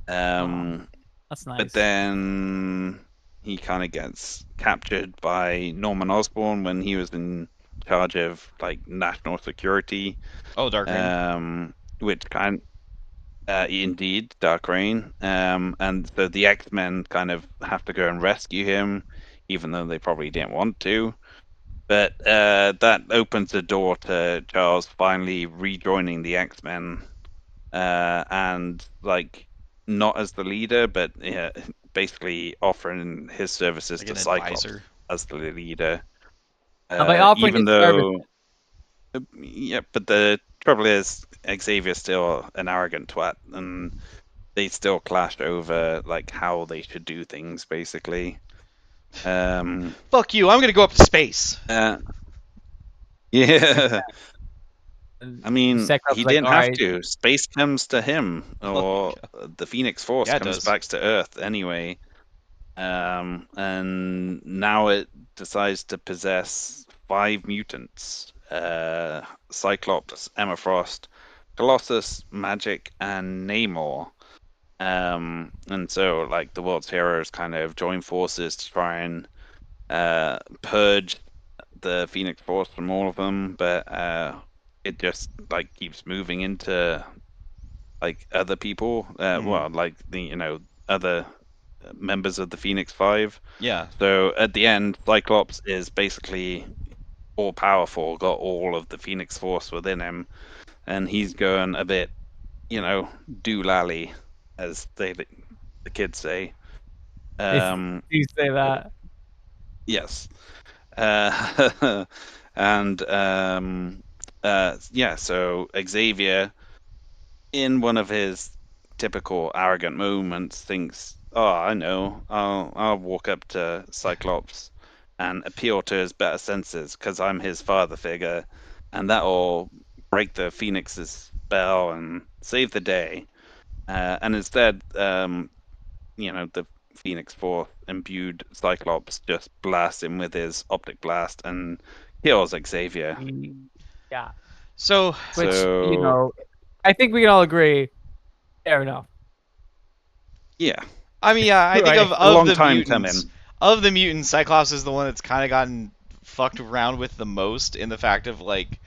Oh, Um, that's but nice. then he kind of gets captured by Norman Osborn when he was in charge of like national security. Oh, Dark Reign. Which kind indeed, Dark Reign. And so the X-Men kind of have to go and rescue him, even though they probably didn't want to. But that opens the door to Charles finally rejoining the X-Men, and like not as the leader, but basically offering his services Like to an Cyclops advisor. as the leader. And by offering Even his service, though, yeah, but the trouble is Xavier's still an arrogant twat, and they still clashed over like how they should do things, basically. Um, Fuck you! I'm gonna go up to space. uh, yeah, I mean, Cyclops he is like, didn't all have right, to. Space comes to him, Well, there you or go. the Phoenix Force Yeah, it comes does. back to Earth anyway. And now it decides to possess five mutants: Cyclops, Emma Frost, Colossus, Magic, and Namor. And so like the world's heroes kind of join forces to try and purge the Phoenix Force from all of them, but it just like keeps moving into like other people, well, like the other members of the Phoenix Five. Yeah. So at the end, Cyclops is basically all powerful, got all of the Phoenix Force within him, and he's going a bit, doolally, as the kids say. You say that. Yes. And yeah, so Xavier, in one of his typical arrogant moments, thinks, "Oh, I know, I'll walk up to Cyclops and appeal to his better senses because I'm his father figure, and that'll break the Phoenix's spell and save the day." And instead, the Phoenix Force imbued Cyclops just blasts him with his optic blast and kills Xavier. Yeah. So, Which, So I think we can all agree, fair enough. yeah, I mean, yeah, I think Right. a long of the time mutants, coming. of the mutants, Cyclops is the one that's kind of gotten fucked around with the most, in the fact of like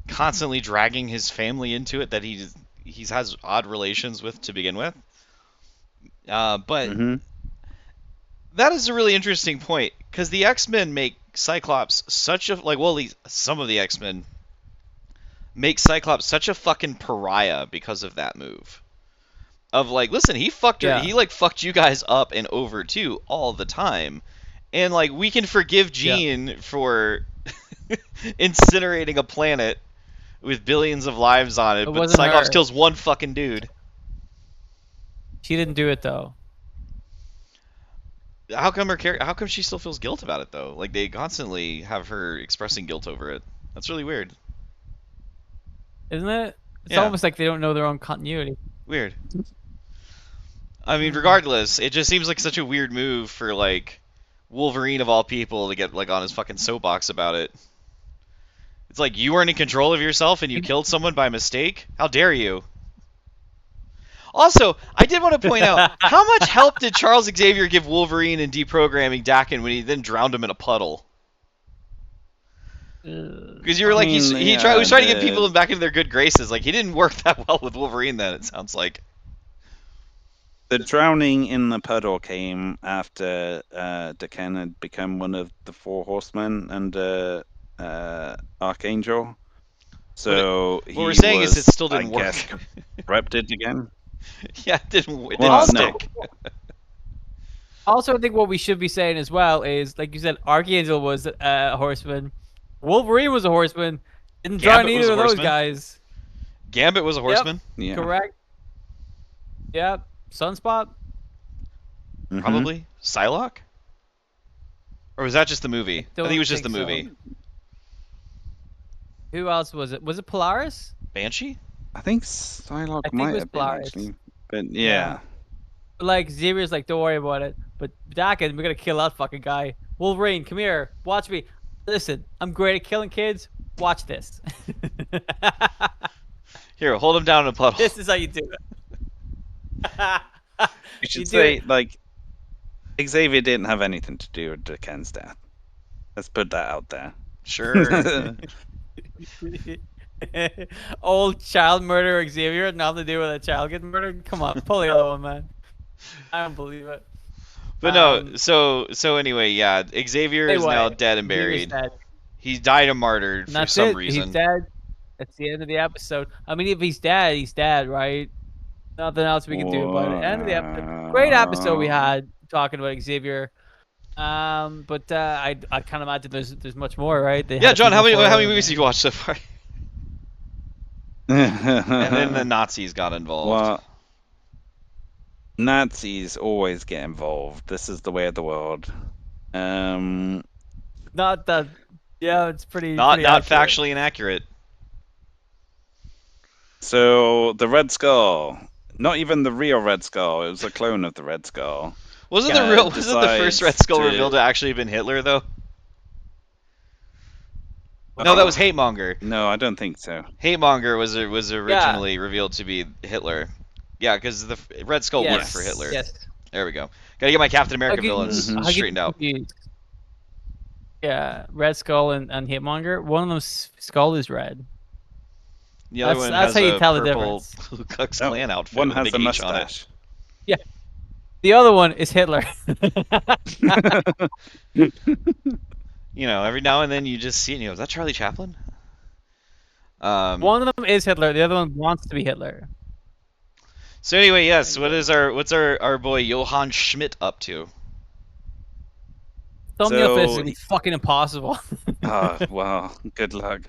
constantly dragging his family into it that he has odd relations with to begin with. But Hmm. that is a really interesting point because the X-Men make Cyclops such a like, well, at least some of the X-Men make Cyclops such a fucking pariah because of that move. Of like, listen, he fucked her, Yeah. he like fucked you guys up and over too all the time, and like we can forgive Jean for incinerating a planet with billions of lives on it, It but wasn't Cyclops her. kills one fucking dude. She didn't do it though. How come she still feels guilt about it though? Like they constantly have her expressing guilt over it. That's really weird. Isn't it? It's Yeah. almost like they don't know their own continuity. Weird. I mean, regardless, it just seems like such a weird move for like Wolverine of all people to get like on his fucking soapbox about it. It's like you weren't in control of yourself and you killed someone by mistake? How dare you? Also, I did want to point out, how much help did Charles Xavier give Wolverine in deprogramming Daken when he then drowned him in a puddle? Because you were like, he was trying to get people back into their good graces. Like, he didn't work that well with Wolverine then, it sounds like. The drowning in the puddle came after Daken had become one of the Four Horsemen under Archangel. So what we're saying is it still didn't work. Guess, corrupted again. Yeah, it didn't Well, stick. Also, I think what we should be saying as well is, like you said, Archangel was a horseman. Wolverine was a horseman. Didn't drown Gambit was either a of those horseman. guys. Gambit was a horseman? Yeah. Correct. Yep. Sunspot? Mhm. Probably. Psylocke? Or was that just the movie? I Don't think it was just the think so. movie. Who else was it? Was it Polaris? Banshee? I think Psylocke I think it might was have been Polaris. actually, but yeah. Like, Xavier's like, don't worry about it. But Daken, we're gonna kill that fucking guy. Wolverine, come here. Watch me. Listen, I'm great at killing kids. Watch this. Here, hold him down in a puddle. This is how you do it. You should You do say it. like Xavier didn't have anything to do with Daken's death. Let's put that out there. Sure. Old child murderer Xavier had nothing to do with a child getting murdered. Come on, pull the other one, man. I don't believe it. But no, so anyway, yeah, Xavier is now dead and Xavier's buried. dead. He died and martyred And for that's some it. reason. He's dead. That's the end of the episode. I mean, if he's dead, right? Nothing else we can do about it. End of the episode. Great episode we had talking about Xavier. But I can't imagine there's much more, right? They Yeah, had John, how people many for- movies have you watched so far? And then the Nazis got involved. Well, Nazis always get involved. This is the way of the world. Not that. Yeah, it's pretty. not pretty accurate. factually inaccurate. So the Red Skull, not even the real Red Skull. It was a clone of the Red Skull. Wasn't the first Red Skull decides revealed to actually have been Hitler though? to- No, that was Hatemonger. No, I don't think so. Hatemonger was originally revealed to be Hitler. Yeah, because the Red Skull worked for Hitler. Yes. There we go. Gotta get my Captain America villains Mhm. I get straightened out. confused. Yeah, Red Skull and Hitmonger. One of them's skull is red. The other one That's has how you a tell the purple difference. Ku Klux No, Klan outfit one with a has big a H on it. mustache. Yeah. The other one is Hitler. You know, every now and then you just see it and you go, is that Charlie Chaplin? One of them is Hitler. The other one wants to be Hitler. So anyway, yes, what's our boy Johann Schmidt up to? Thumbnail for this is So, gonna be fucking impossible. well, good luck.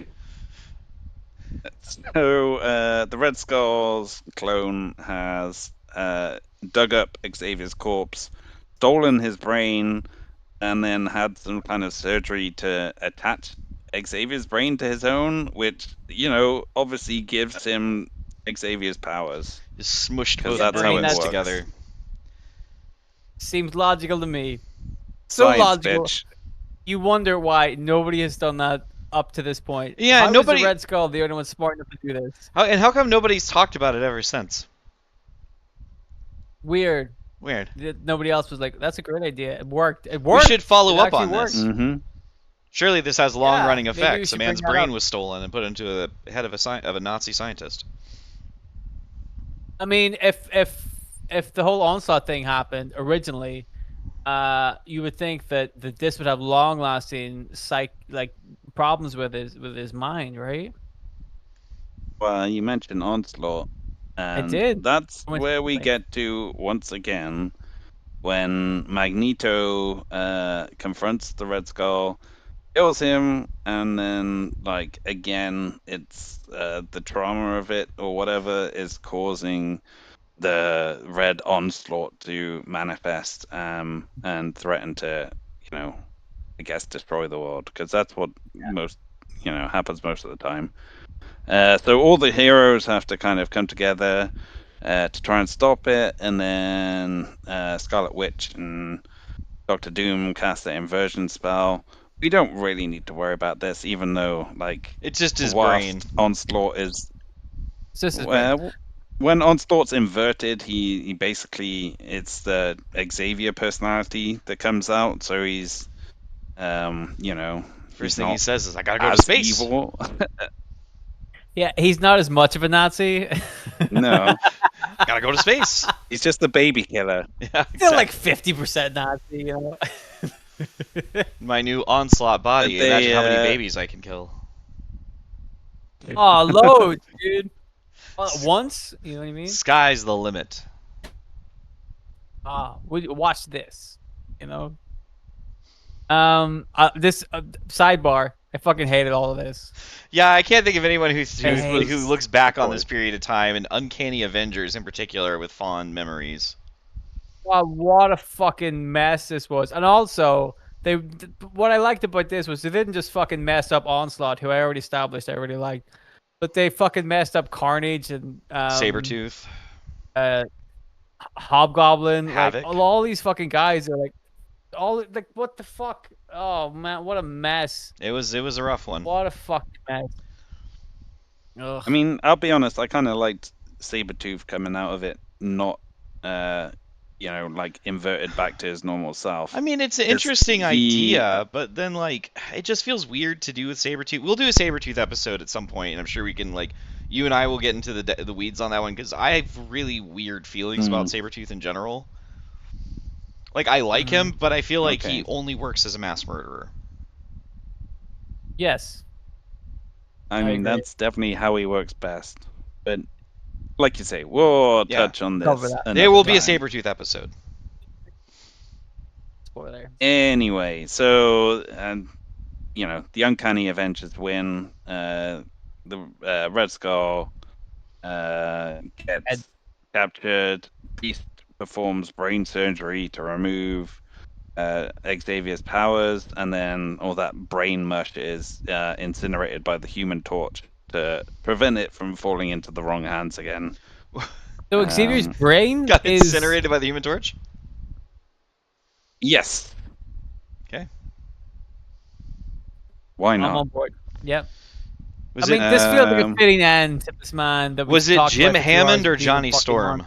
So, the Red Skull's clone has dug up Xavier's corpse, stolen his brain, and then had some kind of surgery to attach Xavier's brain to his own, which, you know, obviously gives him Xavier's powers. Just smushed 'Cause both that's how it brains works. together. Seems logical to me. So Science, logical. bitch. You wonder why nobody has done that up to this point. Yeah, How nobody- is the Red Skull the only one smart enough to do this? How come nobody's talked about it ever since? Weird. Weird. Nobody else was like, "That's a great idea. It worked. It We worked. should follow It up actually on worked." this. Mm-hmm. Surely this has long-running maybe we effects. A should man's bring that brain up. was stolen and put into the head of a Nazi scientist. I mean, if the whole Onslaught thing happened originally, you would think that this would have long-lasting problems with his mind, right? Well, you mentioned Onslaught. And did. That's I went where to we think. get to, once again, when Magneto confronts the Red Skull, kills him, and then, like, again, it's the trauma of it or whatever is causing the Red Onslaught to manifest and threaten to, you know, I guess destroy the world, because that's what most, you know, happens most of the time. So all the heroes have to kind of come together to try and stop it, and then Scarlet Witch and Doctor Doom cast the inversion spell. We don't really need to worry about this, even though, like, It's just his whilst brain. Onslaught is It's just his brain. when Onslaught's inverted, he basically, it's the Xavier personality that comes out. So he's, you know, First thing he says is, "I gotta go to as space." evil. Yeah, he's not as much of a Nazi. No, Gotta go to space. he's just the baby killer. Yeah, Still exactly. like 50% Nazi, you know. My new Onslaught body. They, Imagine how many babies I can kill. Oh, loads, dude. Once, you know what I mean? Sky's the limit. Watch this, you know. This sidebar. I fucking hated all of this. Yeah, I can't think of anyone who Hey. looks back on this period of time, and Uncanny Avengers in particular, with fond memories. Wow, what a fucking mess this was. And also, what I liked about this was they didn't just fucking mess up Onslaught, who I already established I really liked, but they fucking messed up Carnage and Sabretooth. Hobgoblin. Havoc. Like, all these fucking guys are like, what the fuck? Oh man, what a mess. It was a rough one. What a fucking mess. Ugh. I mean, I'll be honest, I kind of liked Sabretooth coming out of it, not, you know, like, inverted back to his normal self. I mean, it's an interesting idea, but then, like, it just feels weird to do with Sabretooth. We'll do a Sabretooth episode at some point, and I'm sure we can, like, you and I will get into the weeds on that one, because I have really weird feelings about Sabretooth in general. Like, I like him, but I feel like he only works as a mass murderer. Yes. I mean, agree. that's definitely how he works best. But, like you say, we'll touch on this. Cover that. There will be a time. Sabretooth episode. Spoiler. Anyway, so, you know, the Uncanny Avengers win. The Red Skull gets captured. Beast performs brain surgery to remove Xavier's powers, and then all that brain mush is incinerated by the Human Torch to prevent it from falling into the wrong hands again. So Xavier's brain Got is incinerated by the Human Torch? Yes. Okay. Why I'm not? on board. Yep. Was I mean, it this feels like a fitting end to this man. That was we've it talked Jim about for 2 Hammond hours or being Johnny fucking Storm? on.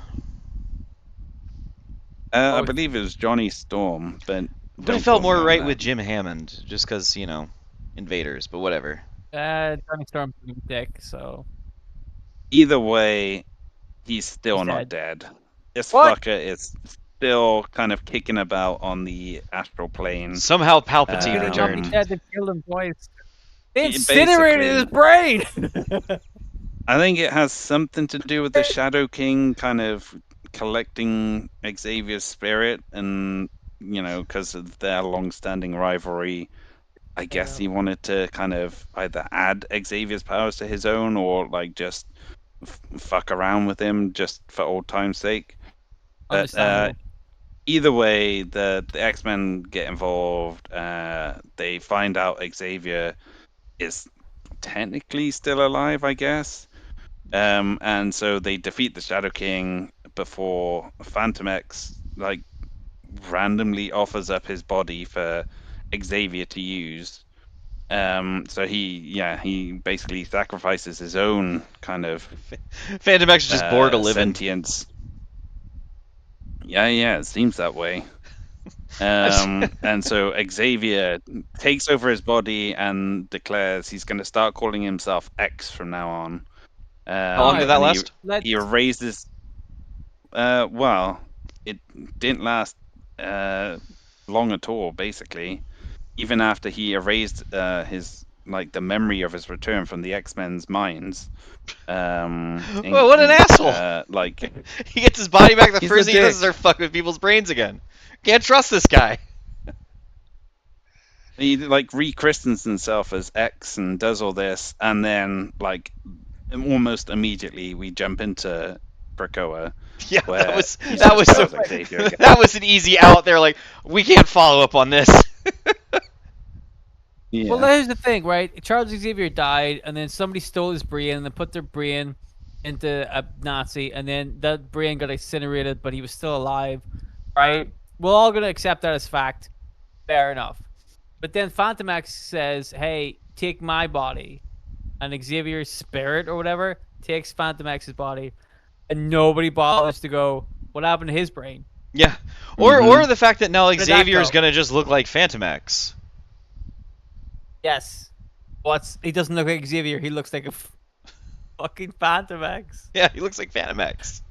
I believe it was Johnny Storm, but But don't it felt quote me more on right that. with Jim Hammond, just because, you know, invaders, but whatever. Johnny Storm's a dick, so either way, he's still He's not dead. dead. This What? fucker is still kind of kicking about on the astral plane. Somehow You're Palpatine gonna tell me returned. dead, they killed him twice. They Basically, incinerated his brain! I think it has something to do with the Shadow King kind of collecting Xavier's spirit, and because of their long-standing rivalry, I guess he wanted to kind of either add Xavier's powers to his own, or like just fuck around with him just for old time's sake. But Understandable. either way, the X-Men get involved. They find out Xavier is technically still alive, I guess. And so they defeat the Shadow King before Phantom X like randomly offers up his body for Xavier to use. So he basically sacrifices his own kind of Phantom X is just bored of living. sentience. Yeah, it seems that way. And so Xavier takes over his body and declares he's going to start calling himself X from now on. How long did that And last? he erases. Well, it didn't last long at all. Basically, even after he erased his the memory of his return from the X-Men's minds. Well, what an asshole! He gets his body back. The He's first a thing he does is dick. start fucking with people's brains again. Can't trust this guy. He rechristens himself as X and does all this, and then almost immediately we jump into Krakoa. Yeah, where that was he's that just was Charles so, Xavier again. that was an easy out there. Like, we can't follow up on this. Yeah. Well, here's the thing, right? Charles Xavier died, and then somebody stole his brain, and then put their brain into a Nazi, and then that brain got incinerated, but he was still alive, right? We're all gonna accept that as fact. Fair enough. But then Phantom X says, "Hey, take my body," and Xavier's spirit or whatever takes Phantom X's body, and nobody bothers to go, "What happened to his brain?" Yeah, or the fact that now did that Xavier is go? gonna just look like Phantom X. Yes. He doesn't look like Xavier. He looks like a fucking Phantom X. Yeah, he looks like Phantom X.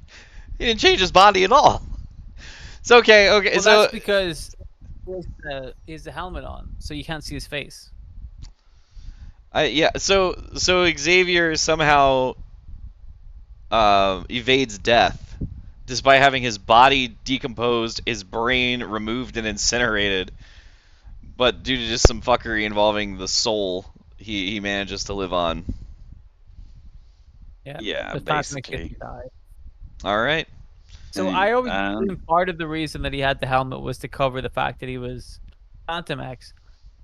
He didn't change his body at all. It's okay. Well, So that's because he has the helmet on, so you can't see his face. So Xavier somehow evades death, despite having his body decomposed, his brain removed and incinerated. But due to just some fuckery involving the soul, he manages to live on. Yeah, but Phantom X basically. didn't die. All right. So I always assumed part of the reason that he had the helmet was to cover the fact that he was Phantom X.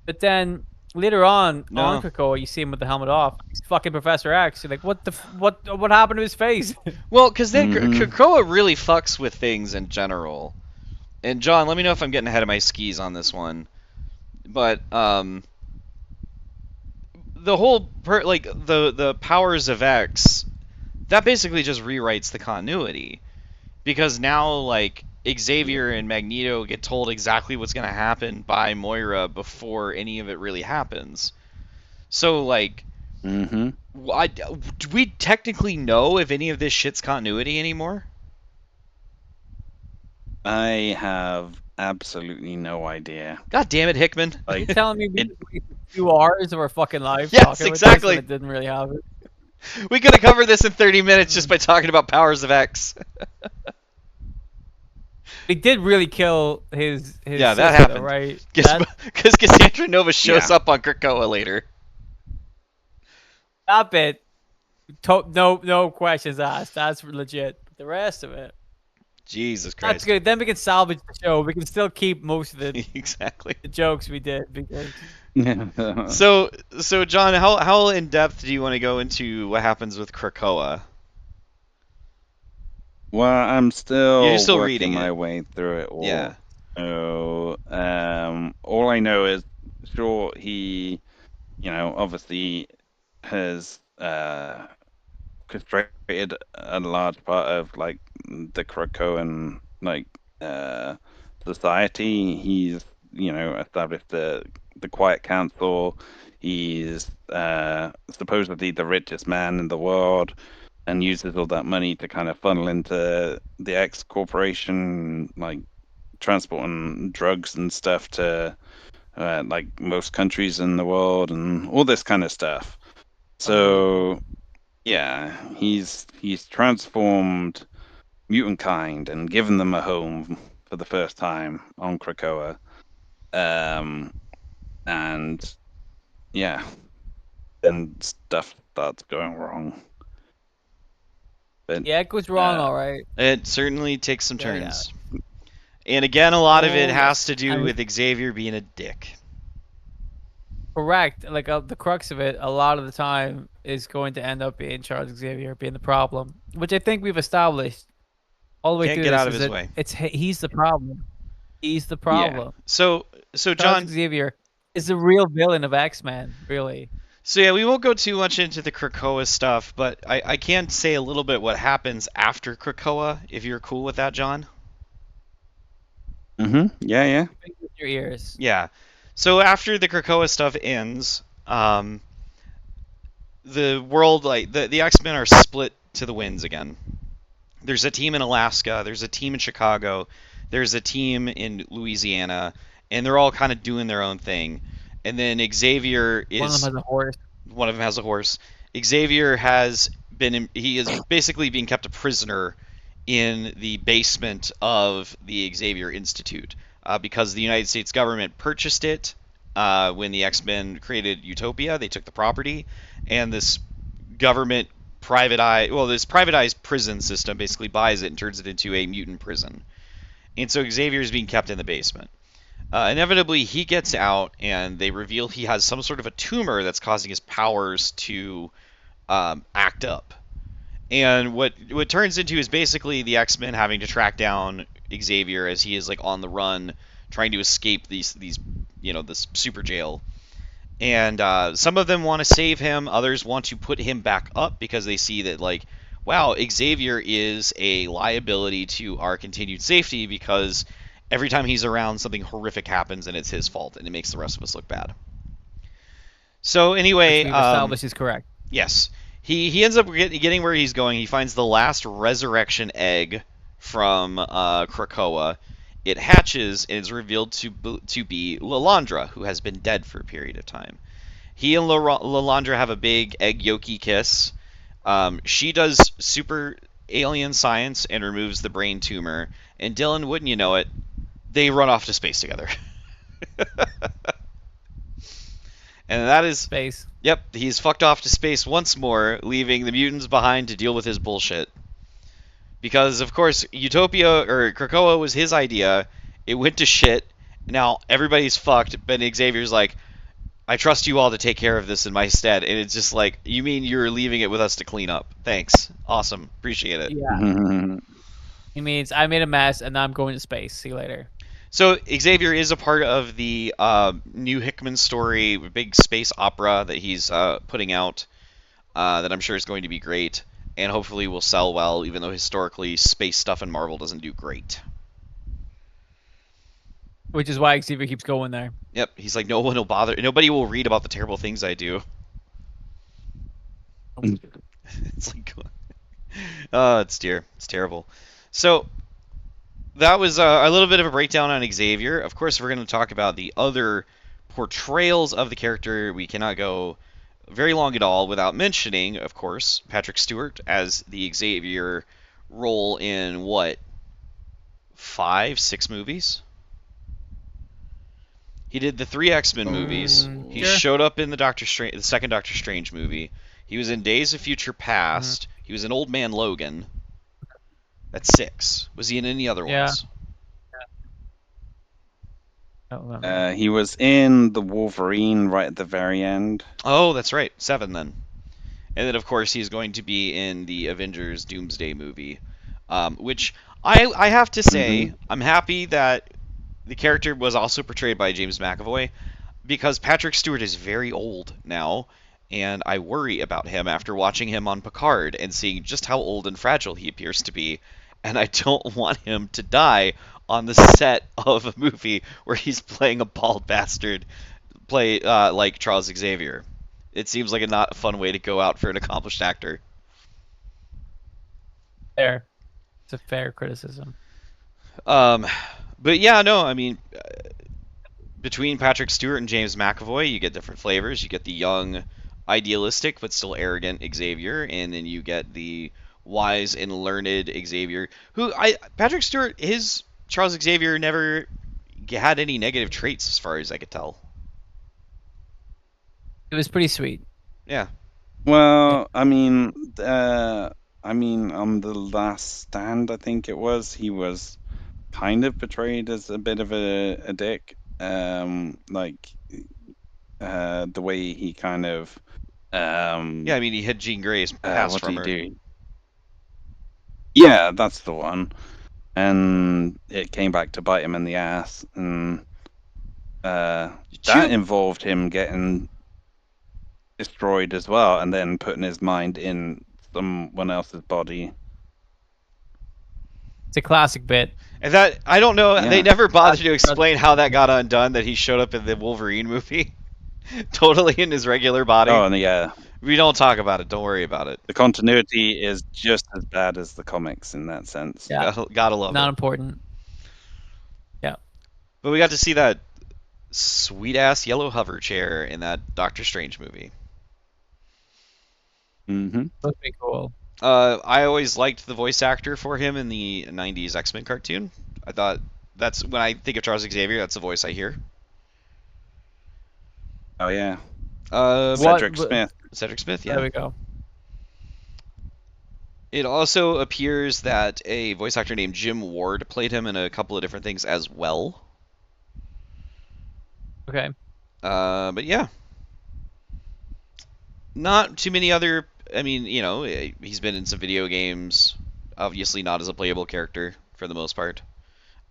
But then later on Krakoa, you see him with the helmet off. He's fucking Professor X. You're like, what happened to his face? Well, because then Krakoa really fucks with things in general. And John, let me know if I'm getting ahead of my skis on this one. But the whole the powers of X, that basically just rewrites the continuity, because now Xavier and Magneto get told exactly what's going to happen by Moira before any of it really happens. So do we technically know if any of this shit's continuity anymore? I have absolutely no idea. God damn it, Hickman! You're telling me we wasted 2 hours of our fucking life Yes, talking exactly. about this and it didn't really happen. We could have covered this in 30 minutes just by talking about powers of X. He did really kill his yeah, that sister, happened, right? Because Cassandra Nova shows up on Krakoa later. That bit, no questions asked. That's legit. The rest of it, Jesus Christ. that's good. Then we can salvage the show. We can still keep most of the exactly the jokes we did because. So John, how in depth do you want to go into what happens with Krakoa? Well, I'm still working reading my way through it all. Yeah. So, all I know is, sure, he, obviously has castrated a large part of the Krakoan society. He's established the Quiet Council. He's supposedly the richest man in the world. and uses all that money to kind of funnel into the X Corporation, like transporting drugs and stuff to like most countries in the world and all this kind of stuff. So Unbelievable. yeah, he's transformed mutant kind and given them a home for the first time on Krakoa. And yeah, then stuff starts going wrong. But Yeah, it goes wrong, uh, all right. It certainly takes some Yeah, yeah. turns. And again, a lot of it Oh has yes, to do and with Xavier being a dick. correct. Like the crux of it, a lot of the time, is going to end up being Charles Xavier being the problem, which I think we've established all the way Can't through get this out of is his that way. he's the problem. He's the yeah. problem. So Charles John, Xavier is the real villain of X-Men, really. so yeah, we won't go too much into the Krakoa stuff, but I can say a little bit what happens after Krakoa, if you're cool with that, John. Yeah, yeah. With your ears. Yeah. So after the Krakoa stuff ends, the world, like the X-Men are split to the winds again. There's a team in Alaska, there's a team in Chicago, there's a team in Louisiana, and they're all kind of doing their own thing. And then Xavier One of is them has a horse. one of them has a horse. Xavier has he is basically being kept a prisoner in the basement of the Xavier Institute because the United States government purchased it when the X-Men created Utopia. They took the property, and this government this privatized prison system basically buys it and turns it into a mutant prison. And so Xavier is being kept in the basement. Inevitably, he gets out, and they reveal he has some sort of a tumor that's causing his powers to act up. And what turns into is basically the X-Men having to track down Xavier as he is like on the run, trying to escape these this super jail. And some of them want to save him, others want to put him back up because they see that like, wow, Xavier is a liability to our continued safety because every time he's around, something horrific happens and it's his fault, and it makes the rest of us look bad. So Which anyway, we've established is correct. yes, he ends up getting where he's going. He finds the last resurrection egg from Krakoa. It hatches and is revealed to be Lalandra, who has been dead for a period of time. He and Lalandra have a big egg yolky kiss. She does super alien science and removes the brain tumor. And Dylan, wouldn't you know it, they run off to space together. And that is, Space. yep, he's fucked off to space once more, leaving the mutants behind to deal with his bullshit. Because, of course, Utopia, or Krakoa was his idea. It went to shit. Now everybody's fucked. But Xavier's like, I trust you all to take care of this in my stead. And it's just like, you mean you're leaving it with us to clean up? Thanks. Awesome. Appreciate it. Yeah. He means I made a mess and now I'm going to space. See you later. So Xavier is a part of the new Hickman story, big space opera that he's putting out that I'm sure is going to be great. And hopefully will sell well, even though historically space stuff in Marvel doesn't do great. Which is why Xavier keeps going there. Yep, he's like, no one will bother. Nobody will read about the terrible things I do. It's like, oh, it's terrible. So that was a little bit of a breakdown on Xavier. Of course, if we're going to talk about the other portrayals of the character, we cannot go very long at all without mentioning, of course, Patrick Stewart as the Xavier role in what, 5, 6 movies? He did the 3 X-Men movies. He Sure. showed up in the second Doctor Strange movie. He was in Days of Future Past. He was in Old Man Logan. That's 6. Was he in any other Yeah. ones? I don't remember. He was in the Wolverine right at the very end. Oh, that's right. 7 then. And then, of course, he's going to be in the Avengers Doomsday movie, which I have to say, I'm happy that the character was also portrayed by James McAvoy, because Patrick Stewart is very old now, and I worry about him after watching him on Picard and seeing just how old and fragile he appears to be, and I don't want him to die on the set of a movie where he's playing a bald bastard like Charles Xavier. It seems like a not fun way to go out for an accomplished actor. fair. It's a fair criticism. But yeah, no, I mean, between Patrick Stewart and James McAvoy, you get different flavors. You get the young, idealistic but still arrogant Xavier, and then you get the wise and learned Xavier. Patrick Stewart, his Charles Xavier never had any negative traits as far as I could tell. It was pretty sweet. Yeah. Well, I mean, on the Last Stand, I think it was, he was kind of portrayed as a bit of a dick. Like the way he kind of Yeah, I mean, he had Jean Grey's past what from did her. he do? Yeah, that's the one. And it came back to bite him in the ass, and that involved him getting destroyed as well, and then putting his mind in someone else's body. It's a classic bit. And that, I don't know, Yeah. they never bothered to explain how that got undone, that he showed up in the Wolverine movie. Totally in his regular body. Oh, and yeah. We don't talk about it. Don't worry about it. The continuity is just as bad as the comics in that sense. Yeah. Gotta love Not it. important. Yeah. But we got to see that sweet ass yellow hover chair in that Doctor Strange movie. Mm-hmm. That's pretty cool. I always liked the voice actor for him in the 90s X-Men cartoon. I thought that's when I think of Charles Xavier, that's the voice I hear. Oh yeah. Cedric Smith. Cedric Smith, yeah. There we go. It also appears that a voice actor named Jim Ward played him in a couple of different things as well. Okay. But yeah. Not too many other, I mean, you know, he's been in some video games, obviously not as a playable character for the most part.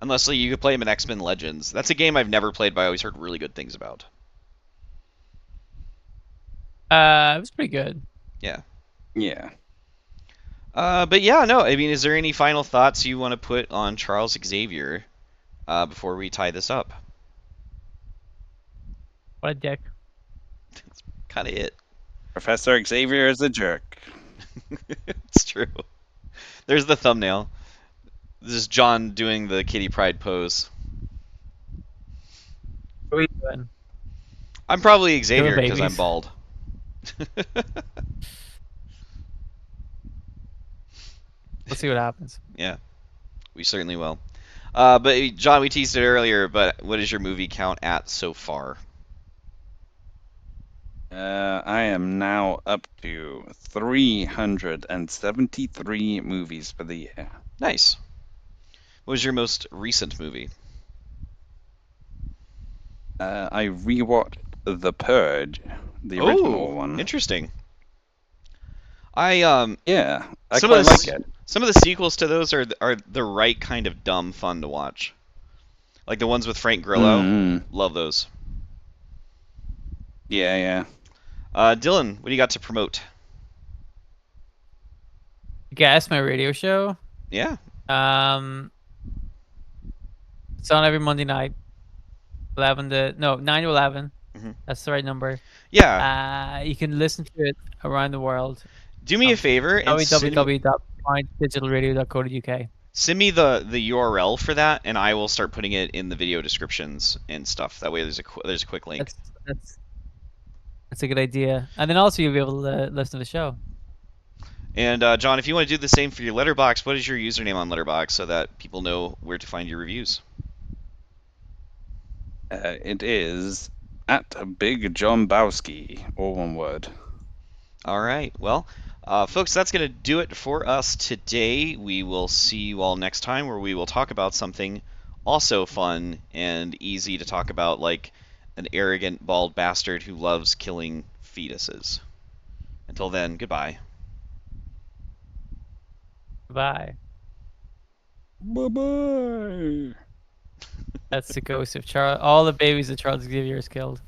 Unless you could play him in X-Men Legends. That's a game I've never played, but I always heard really good things about. It was pretty good. Yeah. Yeah. But yeah, no, I mean, is there any final thoughts you want to put on Charles Xavier before we tie this up? What a dick. That's kind of it. Professor Xavier is a jerk. It's true. There's the thumbnail. This is John doing the Kitty Pride pose. What are you doing? I'm probably Xavier because I'm babies. bald. Let's see what happens. Yeah, we certainly will. But John, we teased it earlier, but what is your movie count at so far? I am now up to 373 movies for the year. Nice. What was your most recent movie? I rewatched The Purge, the original one. Interesting. Yeah, I some quite of the, like it. Some of the sequels to those are the right kind of dumb fun to watch. Like the ones with Frank Grillo. Mm-hmm. Love those. Yeah. Dylan, what do you got to promote? Guess my radio show. Yeah. It's on every Monday night. 9 to 11. Mhm. That's the right number. Yeah. You can listen to it around the world. Do me a favor and www.digitalradio.co.uk. send me the URL for that, and I will start putting it in the video descriptions and stuff. That way, there's a quick link. That's a good idea. And then also you'll be able to listen to the show. And John, if you want to do the same for your Letterboxd, what is your username on Letterboxd so that people know where to find your reviews? It is at Big John Bowski, all one word. All right. Well, folks, that's going to do it for us today. We will see you all next time, where we will talk about something also fun and easy to talk about, like an arrogant bald bastard who loves killing fetuses. Until then, goodbye. Bye. Bye-bye. That's the ghost of Charles. All the babies that Charles Xavier has killed.